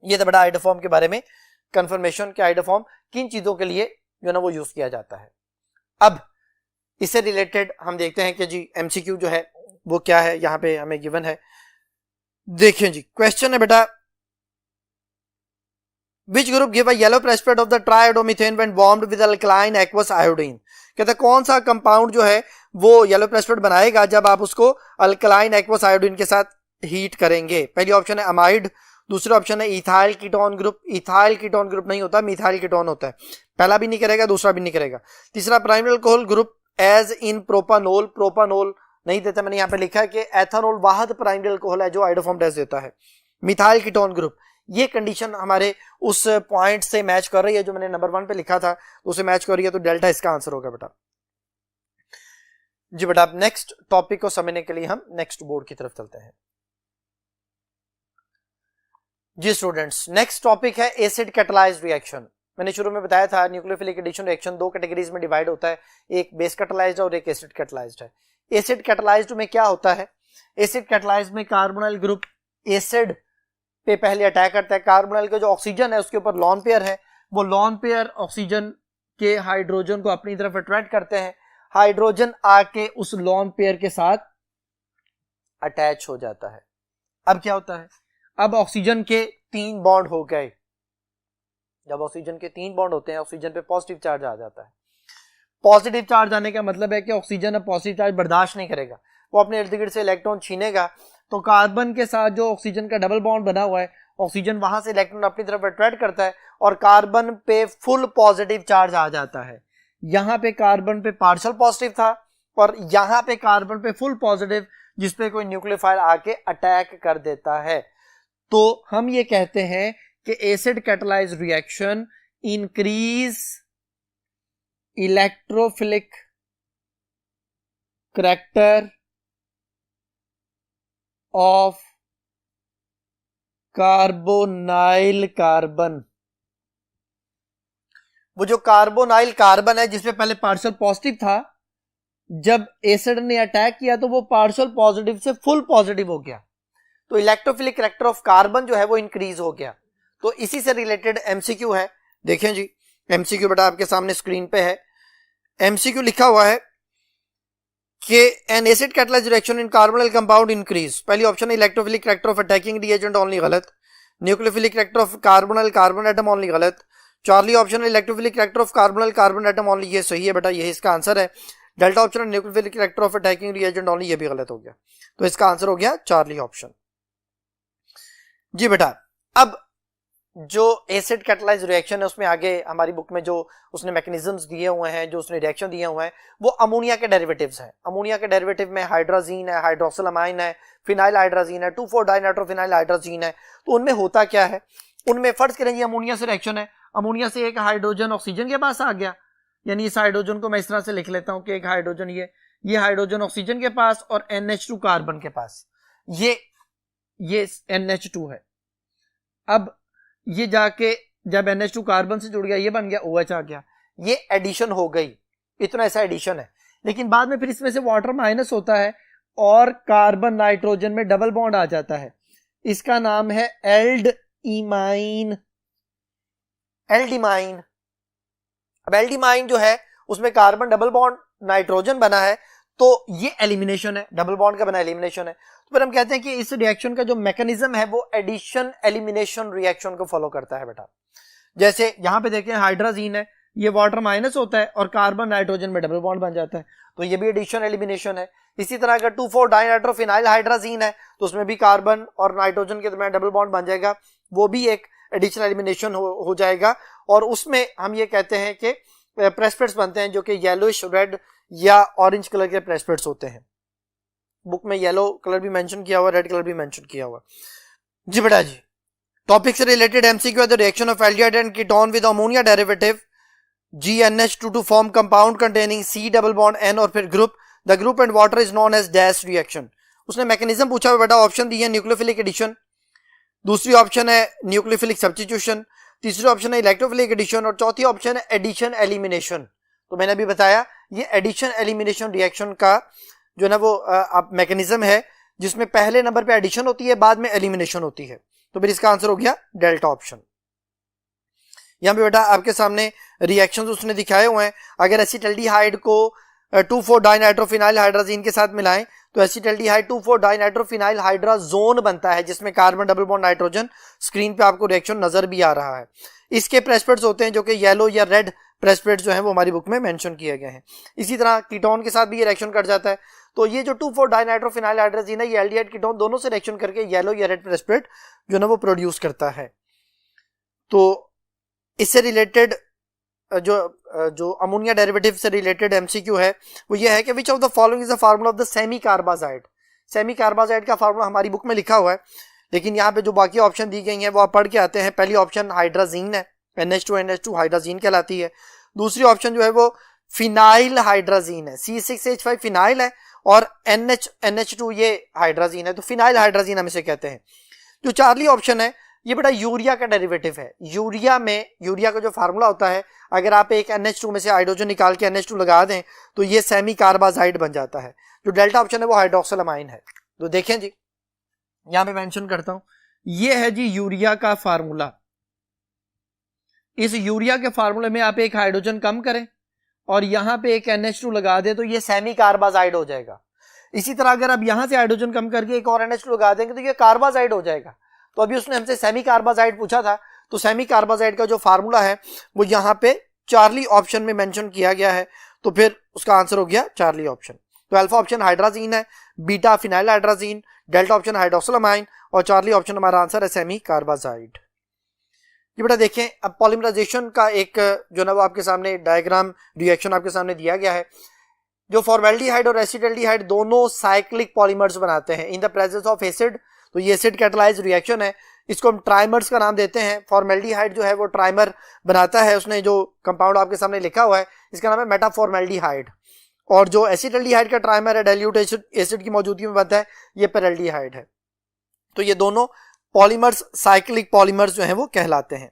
[SPEAKER 1] ये तो बड़ा आइडोफॉर्म के बारे में कंफर्मेशन कि आइडोफॉर्म किन चीजों के लिए जो ना वो यूज किया जाता है। अब इससे रिलेटेड हम देखते हैं कि जी MCQ जो है वो क्या है, यहां पे हमें गिवन है। देखिए जी क्वेश्चन है बेटा, Which group give a yellow precipitate of the triiodomethane when warmed with alkaline aqueous iodine? कहते हैं कौन सा कंपाउंड जो है वो येलो प्रेसिपिटेट बनाएगा जब आप उसको अल्कलाइन एक्वस आयोडीन के साथ हीट करेंगे। पहली ऑप्शन है अमाइड, दूसरा ऑप्शन है ethyl ketone group. Ethyl ketone group नहीं होता, मिथाइल कीटोन होता है। पहला भी नहीं करेगा, दूसरा भी नहीं करेगा। तीसरा primary alcohol group as in propanol, propanol नहीं देता, मैंने यहाँ पे लिखा है कि एथानोल वाहद प्राइमरी अल्कोहल है जो आइडोफॉर्म टेस्ट देता है। मिथाइल कीटोन ग्रुप, ये कंडीशन हमारे उस पॉइंट से मैच कर रही है जो मैंने नंबर 1 पे लिखा था, उसे मैच कर रही है, तो डेल्टा इसका आंसर होगा बेटा। जी बेटा, अब नेक्स्ट टॉपिक को समझने के लिए हम नेक्स्ट बोर्ड की तरफ चलते हैं। जी स्टूडेंट्स, नेक्स्ट टॉपिक है एसिड कैटलाइज्ड रिएक्शन। मैंने शुरू में बताया था न्यूक्लियोफिलिक एडिशन रिएक्शन 2 कैटेगरीज में डिवाइड होता है, एक बेस कैटलाइज्ड और एक एसिड कैटलाइज्ड है। एसिड कैटलाइज्ड में क्या होता है, एसिड कैटलाइज्ड में कार्बोनाइल ग्रुप एसिड पे पहले अटैक करता है। कार्बोनाइल का जो ऑक्सीजन है उसके ऊपर लॉन पेयर है, वो लॉन पेयर ऑक्सीजन के हाइड्रोजन को अपनी तरफ अट्रैक्ट करते हैं, हाइड्रोजन आके उस लॉन पेयर के साथ अटैच हो जाता है। अब क्या होता है, अब ऑक्सीजन के 3 बॉन्ड हो गए। जब ऑक्सीजन के 3 बॉन्ड होते हैं, ऑक्सीजन पे पॉजिटिव चार्ज आ जाता है। पॉजिटिव चार्ज आने का मतलब है कि ऑक्सीजन अब पॉजिटिव चार्ज बर्दाश्त नहीं करेगा, वो अपने इर्द गिर्द से इलेक्ट्रॉन छीनेगा, तो कार्बन के साथ जो ऑक्सीजन का डबल बॉन्ड बना हुआ है, ऑक्सीजन वहां से इलेक्ट्रॉन अपनी तरफ अट्रैक्ट करता है और कार्बन पे फुल पॉजिटिव चार्ज आ जाता है। यहां पे कार्बन पे पार्शियल पॉजिटिव था और यहां पे कार्बन पे फुल पॉजिटिव, जिसपे कोई न्यूक्लियोफाइल आके अटैक कर देता है। तो हम ये कहते हैं कि acid catalyse reaction increase electrophilic character of carbonyl carbon. वो जो कार्बोनाइल कार्बन है जिसमें पहले पार्शियल पॉजिटिव था, जब एसिड ने अटैक किया तो वो पार्शियल पॉजिटिव से फुल पॉजिटिव हो गया, तो इलेक्ट्रोफिलिक करैक्टर ऑफ कार्बन जो है वो इंक्रीज हो गया। तो इसी से रिलेटेड एमसीक्यू है, देखें जी एमसीक्यू बेटा आपके सामने स्क्रीन पे है। एमसीक्यू लिखा हुआ है कि an acid catalysed reaction in carbonyl compound increase. पहली ऑप्शन है electrophilic character of attacking reagent only, गलत। Nucleophilic character of carbonyl carbon atom only, गलत। चार्ली ऑप्शन है electrophilic character of carbonyl carbon atom only, ये सही है बेटा, यही इसका आंसर है। डेल्टा ऑप्शन है nucleophilic character of attacking reagent only, ये भी गलत हो गया। तो इसका आंसर हो गया चार्ली ऑप्शन। जी बेटा, अब जो एसिड कैटालाइज रिएक्शन है उसमें आगे हमारी बुक में जो उसने मैकेनिज्म्स दिए हुए हैं, जो उसने रिएक्शन दिए हुए हैं, वो अमोनिया के डेरिवेटिव्स हैं। अमोनिया के डेरिवेटिव में हाइड्राजीन है, हाइड्रोक्सिलामाइन है, फिनाइल हाइड्राजीन है, 2,4-डाइनाइट्रोफिनाइल हाइड्राजीन है। तो उनमें होता क्या है, उनमें फर्ज करें ये अमोनिया से रिएक्शन है, अमोनिया से एक हाइड्रोजन ऑक्सीजन के पास आ गया, यानी इस हाइड्रोजन को मैं इस तरह से लिख लेता हूं कि एक हाइड्रोजन ये हाइड्रोजन ऑक्सीजन के पास और NH2 कार्बन के पास, ये NH2 है। अब ये जाके जब NH2 कार्बन से जुड़ गया ये बन गया OH आ गया, ये एडिशन हो गई, इतना ऐसा एडिशन है। लेकिन बाद में फिर इसमें से वाटर माइनस होता है और कार्बन नाइट्रोजन में डबल बॉन्ड आ जाता है, इसका नाम है एल्डीमाइन। एल्डीमाइन, अब एल्डीमाइन जो है उसमें कार्बन डबल बॉन्ड नाइट्रोजन बना है, तो ये एलिमिनेशन है, डबल बॉन्ड का बना एलिमिनेशन है। तो फिर हम कहते हैं कि इस रिएक्शन का जो मैकेनिज्म है वो एडिशन एलिमिनेशन रिएक्शन को फॉलो करता है बेटा। जैसे यहां पे देखें हाइड्राजीन है, ये वाटर माइनस होता है और कार्बन नाइट्रोजन में डबल बॉन्ड बन जाता है, तो ये भी एडिशन एलिमिनेशन है। इसी तरह अगर 2,4-डाइनाइट्रोफिनाइल हाइड्राजीन है तो उसमें भी कार्बन और नाइट्रोजन के दरमियान डबल बॉन्ड बन जाएगा, वो भी एक एडिशन एलिमिनेशन हो जाएगा। और उसमें हम ये कहते हैं कि प्रेसिपिटेट्स बनते हैं जो कि येलोइश रेड या ऑरेंज कलर के प्रेसिपिटेट्स होते हैं। बुक में येलो कलर भी मेंशन किया हुआ, रेड कलर भी मेंशन किया हुआ। जी बेटा जी, टॉपिक से रिलेटेड एमसीक्यू है the reaction of aldehyde and ketone with ammonia derivative GNH2 to form compound containing C double bond N और फिर group, the group and water is known as dash reaction. उसने mechanism पूछा हुआ बेटा, option दी है nucleophilic addition, दूसरी option है न्यूक्लियोफिलिक सब्स्टिट्यूशन, तीसरी ऑप्शन है इलेक्ट्रोफिलिक एडिशन और चौथी ऑप्शन है एडिशन एलिमिनेशन। तो मैंने अभी बताया ये एडिशन एलिमिनेशन रिएक्शन का जो ना वो मैकेनिज्म है जिसमें पहले नंबर पे एडिशन होती है, बाद में एलिमिनेशन होती है। तो फिर इसका आंसर हो गया डेल्टा ऑप्शन। यहां पे बेटा आपके सामने रिएक्शंस उसने दिखाए हुए हैं। अगर एसिटल्डिहाइड को 2,4-डाइनाइट्रोफिनाइल हाइड्राजीन के साथ मिलाएं तो एसिटल्डिहाइड 2,4-डाइनाइट्रोफिनाइल हाइड्राजोन बनता है जिसमें carbon double bond nitrogen, screen पे आपको रिएक्शन नजर भी आ रहा है। इसके प्रेसिपिटेट्स होते हैं जो कि येलो या रेड प्रेसिपिटेट्स जो हैं वो हमारी बुक में मेंशन किए गए हैं। इसी तरह कीटोन के साथ भी ये रिएक्शन कर जाता है। तो ये जो 2,4-डाइनाइट्रोफिनाइल हाइड्राजीन है ये एल्डिहाइड कीटोन दोनों से रिएक्शन करके येलो या रेड प्रेसिपिटेट जो ना वो प्रोड्यूस करता है। तो इससे रिलेटेड जो अमोनिया डेरिवेटिव से रिलेटेड एमसीक्यू है वो ये है कि विच of the following is the formula of the semi carbazide. Semi carbazide का फार्मूला हमारी बुक में लिखा हुआ है, लेकिन यहाँ पे जो बाकी ऑप्शन दी गई हैं वो आप पढ़ के आते हैं। पहली ऑप्शन हाइड्राजीन है, NH2 हाइड्राजीन कहलाती है। दूसरी ऑप्शन जो है वो फिनाइल हाइड्राजीन है, C6H5 फिनाइल है और NH2 ये हाइड्राजीन है, तो फिनाइल हाइड्राजीन हम इसे कहते हैं। जो चार्ली ऑप्शन है ये बेटा यूरिया का डेरिवेटिव है। यूरिया का जो फार्मूला होता है, अगर आप एक NH2 में से हाइड्रोजन निकाल के NH2 लगा दें तो ये सेमी कार्बाजाइड बन जाता है। जो डेल्टा ऑप्शन है वो हाइड्रोक्सिलामाइन है। तो देखें जी, यहां पे मेंशन करता हूं, ये है जी यूरिया का फार्मूला। इस यूरिया के फार्मूले में आप एक हाइड्रोजन कम करें और यहां पे एक NH2 लगा दे तो ये सेमी कार्बाजाइड हो जाएगा। इसी तरह अगर आप यहां से हाइड्रोजन कम करके एक और NH2 लगा देंगे तो ये कार्बाजाइड हो जाएगा। तो अभी उसने हमसे सेमी कार्बाजाइड पूछा था, तो सेमी कार्बाजाइड का जो फार्मूला है वो यहाँ पे चार्ली ऑप्शन में मेंशन किया गया है, तो फिर उसका आंसर हो गया चार्ली ऑप्शन। तो अल्फा ऑप्शन हाइड्राजीन है, beta phenyl hydrazine, delta option hydroxylamine और चार्ली ऑप्शन हमारा आंसर है सेमी कार्बाजाइड। ये बेटा देखें, अब पॉलीमराइजेशन का एक जो ना वो आपके सामने डायग्राम रिएक्शन आपके सामने दिया गया है। जो फॉर्मेल्डिहाइड और एसिटल्डिहाइड दोनों साइक्लिक पॉलीमर्स बनाते हैं in the presence of acid. तो ये एसिड कैटालाइज्ड रिएक्शन है, इसको हम ट्राइमर्स का नाम देते हैं। फॉर्मेल्डिहाइड जो है वो ट्राइमर बनाता है, उसने जो कंपाउंड आपके सामने लिखा हुआ है इसका नाम है मेटाफॉर्मेल्डिहाइड। और जो एसिटल्डिहाइड का ट्राइमर है डाइल्यूट एसिड की मौजूदगी में बनता है, ये पेरल्डिहाइड है। तो ये दोनों पॉलीमर्स साइक्लिक पॉलीमर्स जो हैं वो कहलाते हैं।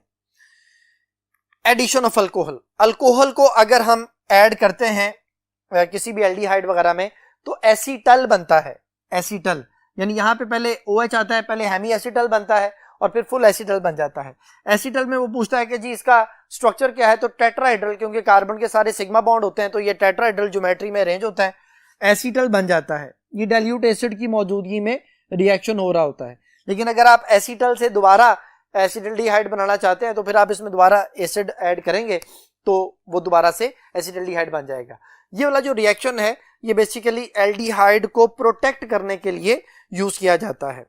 [SPEAKER 1] एडिशन ऑफ अल्कोहल, अल्कोहल को अगर हम ऐड करते हैं किसी भी एल्डिहाइड वगैरह में तो एसीटल बनता है। एसीटल यानी यहाँ पे पहले OH आता है, पहले हेमी एसीटल बनता है और फिर फुल एसीटल बन जाता है। एसीटल में वो पूछता है कि जी इसका स्ट्रक्चर क्या है, तो टेट्राहेड्रल, क्योंकि कार्बन के सारे सिग्मा बॉन्ड होते हैं तो ये टेट्राहेड्रल ज्योमेट्री में अरेंज होता है, एसीटल बन जाता है। ये डाइल्यूट एसिड की मौजूदगी में रिएक्शन हो रहा होता है। लेकिन अगर आप एसीटल से दोबारा एसिटल्डिहाइड बनाना चाहते हैं तो फिर आप इसमें दोबारा एसिड ऐड करेंगे तो वो दोबारा से एसिटल्डिहाइड बन जाएगा। ये वाला जो रिएक्शन है ये बेसिकली एल्डिहाइड को प्रोटेक्ट करने के लिए यूज किया जाता है।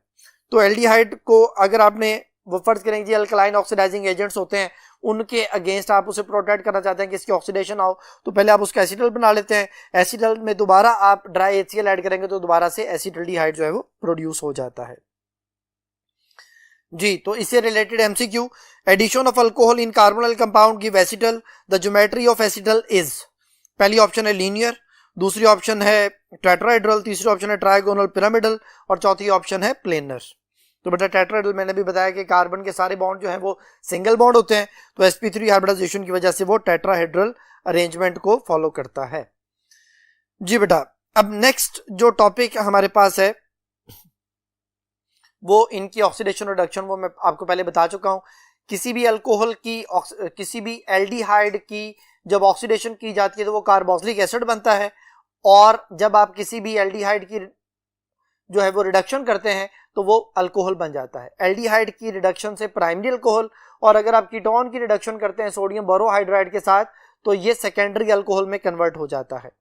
[SPEAKER 1] तो एल्डिहाइड को अगर आपने वो फर्ज करेंगे जी अल्कलाइन ऑक्सीडाइजिंग एजेंट्स होते हैं, उनके अगेंस्ट आप उसे प्रोटेक्ट करना चाहते हैं कि इसकी ऑक्सीडेशन आओ, तो पहले आप उसका एसिटल बना लेते हैं। एसिटल में दोबारा आप ड्राई HCl ऐड करेंगे तो दोबारा से एसिटल्डिहाइड जो है वो प्रोड्यूस हो जाता है जी। तो इससे related MCQ, addition of alcohol in carbonyl compound give acetal, the geometry of acetal is, पहली ऑप्शन है लीनियर, दूसरी ऑप्शन है टेट्राहेड्रल, तीसरी ऑप्शन है ट्राइगोनल पिरामिडल और चौथी ऑप्शन है प्लेनर। तो बेटा टेट्राहेड्रल मैंने भी बताया कि कार्बन के सारे बॉन्ड जो हैं वो सिंगल बॉन्ड होते हैं, तो sp3 हाइब्रिडाइजेशन की वजह से वो टेट्राहेड्रल अरेंजमेंट को फॉलो करता है जी बेटा। अब नेक्स्ट जो टॉपिक हमारे पास है वो इनकी ऑक्सीडेशन रिडक्शन, वो मैं आपको पहले बता चुका हूं। किसी भी अल्कोहल की, किसी भी एल्डिहाइड की जब ऑक्सीडेशन की जाती है तो वो कार्बोक्सिलिक एसिड बनता है, और जब आप किसी भी एल्डिहाइड की जो है वो रिडक्शन करते हैं तो वो अल्कोहल बन जाता है। एल्डिहाइड की रिडक्शन से प्राइमरी अल्कोहल, और अगर आप कीटोन की रिडक्शन करते हैं सोडियम बोरोहाइड्राइड के साथ तो ये सेकेंडरी अल्कोहल में कन्वर्ट हो जाता है।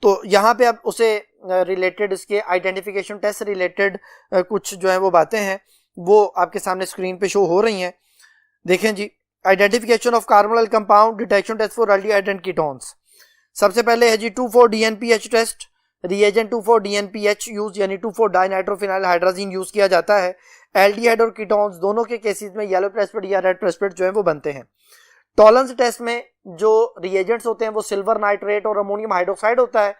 [SPEAKER 1] तो यहाँ पे अब उसे रिलेटेड इसके आइडेंटिफिकेशन टेस्ट रिलेटेड कुछ जो है वो बातें हैं वो आपके सामने स्क्रीन पे शो हो रही हैं। देखें जी, identification of carbonyl compound, detection test for aldehyde and ketones. सबसे पहले है जी 2,4-DNPH test, reagent 2,4-DNPH use यानी 2,4-डाइनाइट्रोफिनाइल हाइड्राजीन यूज किया जाता है। एल्डिहाइड और कीटोन्स दोनों के केसेस में येलो प्रेसिपिटेट या रेड प्रेसिपिटेट जो है वो बनते हैं। टॉलरेंस टेस्ट में जो रिएजेंट्स होते हैं वो सिल्वर नाइट्रेट और अमोनियम हाइड्रोक्साइड होता है।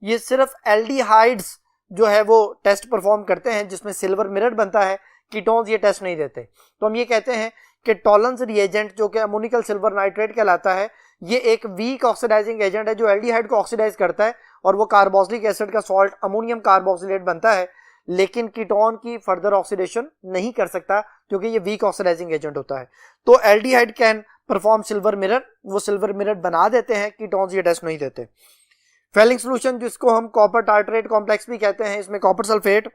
[SPEAKER 1] ये सिर्फ एल्डिहाइड्स जो है वो टेस्ट परफॉर्म करते हैं जिसमें सिल्वर मिरर बनता है, कीटोन्स ये टेस्ट नहीं देते। तो हम ये कहते हैं कि टॉलरेंस रिएजेंट जो कि अमोनिकल सिल्वर नाइट्रेट कहलाता है, ये एक वीक ऑक्सीडाइजिंग एजेंट है जो एल्डिहाइड को ऑक्सीडाइज करता है और वो कार्बोक्सिलिक एसिड का सॉल्ट अमोनियम कार्बोक्सिलेट बनता है, लेकिन कीटोन की फर्दर ऑक्सीडेशन नहीं कर सकता क्योंकि ये वीक ऑक्सीडाइजिंग एजेंट होता है। तो aldehyde can perform silver mirror, वो सिल्वर मिरर बना देते हैं, कीटोन्स ये टेस्ट नहीं देते। फेलिंग सोल्यूशन जिसको हम कॉपर टार्टरेट कॉम्प्लेक्स भी कहते हैं, इसमें कॉपर सल्फेट,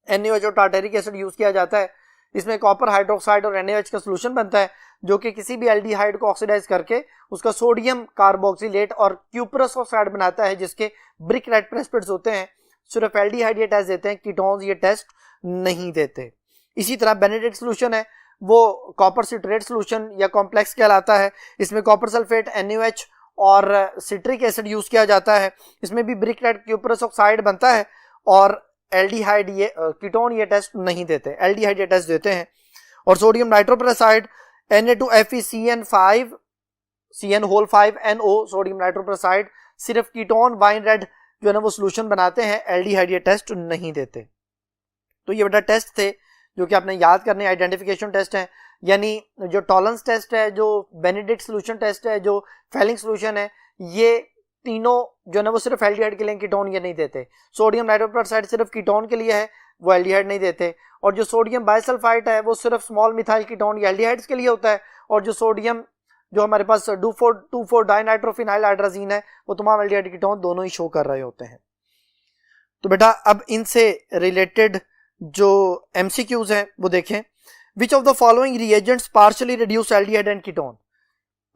[SPEAKER 1] NaOH और टार्टेरिक एसिड यूज किया जाता है। इसमें कॉपर हाइड्रोक्साइड और NaOH का सोल्यूशन बनता है जो कि किसी भी एल्डिहाइड को ऑक्सीडाइज करके उसका सोडियम कार्बोक्सिलेट और क्यूपरस ऑक्साइड बनाता है जिसके ब्रिक रेड प्रेसिपिटेट्स होते हैं। सिर्फ एल्डिहाइड ये टेस्ट देते हैं, कीटोन्स ये टेस्ट नहीं देते। इसी तरह बेनेडिक्ट सोल्यूशन है वो कॉपर सिट्रेट सोल्यूशन या कॉम्प्लेक्स कहलाता है। इसमें कॉपर सल्फेट, NaOH और सिट्रिक एसिड यूज किया जाता है। इसमें भी ब्रिक रेड क्यूपरस ऑक्साइड बनता है और एल्डिहाइड ये कीटोन ये टेस्ट नहीं देते, एल्डिहाइड ये टेस्ट देते हैं। और सोडियम नाइट्रोपेरोक्साइड Na2FeCN5 CN5NO सोडियम नाइट्रोपेरोक्साइड सिर्फ कीटोन वाइन रेड जो है ना वो सोल्यूशन बनाते हैं, एल्डिहाइड ये टेस्ट नहीं देते। तो ये बेटा टेस्ट थे जो कि आपने याद करने, आइडेंटिफिकेशन टेस्ट है, यानी जो टॉलरेंस टेस्ट है, जो बेनेडिक्ट सोल्यूशन टेस्ट है, जो फेलिंग सोल्यूशन है, ये तीनों जो है ना वो सिर्फ एल्डिहाइड के लिए, कीटोन ये नहीं देते। सोडियम नाइट्रोपेरोक्साइड सिर्फ कीटोन के लिए है, वो एल्डिहाइड नहीं देते। और जो सोडियम बाइसल्फाइड है वो सिर्फ स्मॉल मिथाइल कीटोन या एल्डिहाइड्स के लिए होता है। और जो सोडियम जो हमारे पास 2,4-डाइनाइट्रोफिनाइल हाइड्राजीन है वो तमाम एल्डिहाइड कीटोन दोनों ही शो कर रहे होते हैं। तो बेटा अब इनसे रिलेटेड जो MCQs हैं वो देखें। विच of the following reagents partially reduce aldehyde and ketone?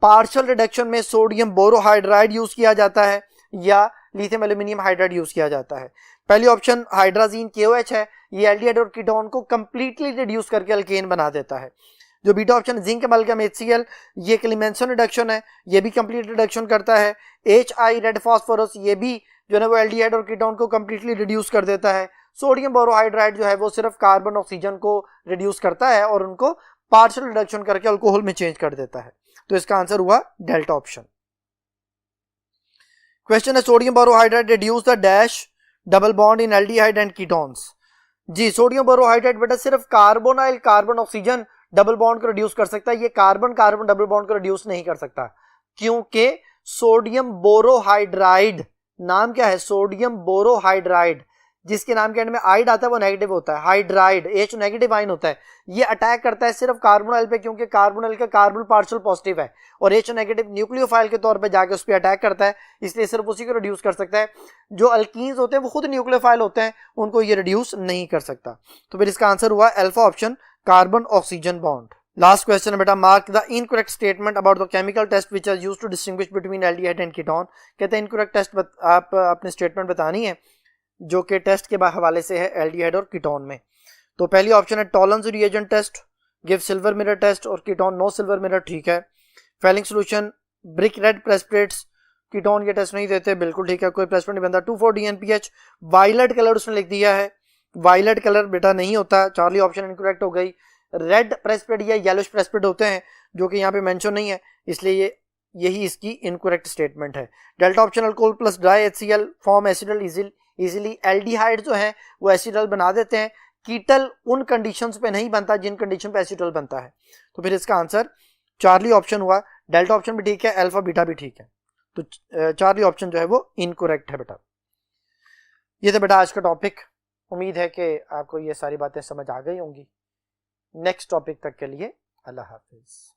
[SPEAKER 1] Partial reduction में सोडियम बोरोहाइड्राइड यूज किया जाता है या लिथियम एल्यूमिनियम हाइड्राइड यूज किया जाता है। पहली ऑप्शन हाइड्राजीन KOH है, ये एल्डिहाइड और कीटोन को कंप्लीटली रिड्यूस करके अल्केन बना देता है। जो beta option zinc amalgam HCl, ये क्लीमेंसन रिडक्शन है, ये भी कंप्लीट रिडक्शन करता है। HI रेड फास्फोरस, ये भी जो है वो एल्डिहाइड और कीटोन को कंप्लीटली रिड्यूस कर देता है। सोडियम बोरोहाइड्राइड जो है वो सिर्फ कार्बन ऑक्सीजन को रिड्यूस करता है और उनको पार्शियल रिडक्शन करके अल्कोहल में चेंज कर देता है। तो इसका आंसर हुआ डेल्टा ऑप्शन। क्वेश्चन है sodium borohydride reduce the dash double bond in aldehyde and ketones. जी, सोडियम बोरोहाइड्राइड बेटा सिर्फ carbonyl carbon oxygen double bond को रिड्यूस कर सकता है, ये कार्बन कार्बन डबल बॉन्ड को रिड्यूस नहीं कर सकता, क्योंकि सोडियम बोरोहाइड्राइड नाम क्या है, सोडियम बोरोहाइड्राइड, जिसके नाम के एंड में आइड आता है वो नेगेटिव होता है, हाइड्राइड H नेगेटिव आइन होता है, ये अटैक करता है सिर्फ कार्बोनाइल पे, क्योंकि कार्बोनाइल का कार्बन पार्शियल पॉजिटिव है और H नेगेटिव न्यूक्लियोफाइल के तौर पे जाके उस पर अटैक करता है, इसलिए सिर्फ उसी को रिड्यूस कर सकता है। जो अल्कीन्स होते हैं वो खुद न्यूक्लियोफाइल होते हैं, उनको ये रिड्यूस नहीं कर सकता। तो फिर इसका आंसर हुआ alpha option, carbon oxygen bond. Last question है बेटा, mark the incorrect statement about the chemical test which are used to distinguish between aldehyde and ketone. कहते हैं इनकरेक्ट टेस्ट आप अपने स्टेटमेंट बतानी है जो कि टेस्ट के हवाले से है एल्डिहाइड और कीटोन में। तो पहली ऑप्शन है Tollens reagent test, give silver mirror test और कीटोन नो सिल्वर मिरर, ठीक है। Fehling solution, brick red precipitates, ketone ये टेस्ट नहीं देते, बिल्कुल ठीक है, कोई प्रेसिपिटेट नहीं बनता। 2,4-DNPH, वायलेट कलर उसने लिख दिया है, वायलेट कलर बेटा नहीं होता, चार्ली ऑप्शन इनकरेक्ट हो गई। रेड प्रेसिपिटेट या येलोइश प्रेसिपिटेट होते हैं जो कि यहाँ पे मेंशन नहीं है, इसलिए यही इसकी इनकरेक्ट स्टेटमेंट है। Delta option, alcohol plus dry HCl form acetal easily, aldehyde जो है वो एसिडल बना देते हैं, कीटल उन कंडीशंस पे नहीं बनता जिन कंडीशन पे एसिडल बनता है। तो फिर इसका आंसर चार्ली ऑप्शन हुआ। डेल्टा ऑप्शन भी ठीक है, अल्फा बीटा भी ठीक है, तो चार्ली ऑप्शन जो है वो इनकरेक्ट है बेटा। ये था बेटा आज का टॉपिक, उम्मीद है कि आपको ये सारी बातें समझ आ गई होंगी। नेक्स्ट टॉपिक तक के लिए अल्लाह हाफिज।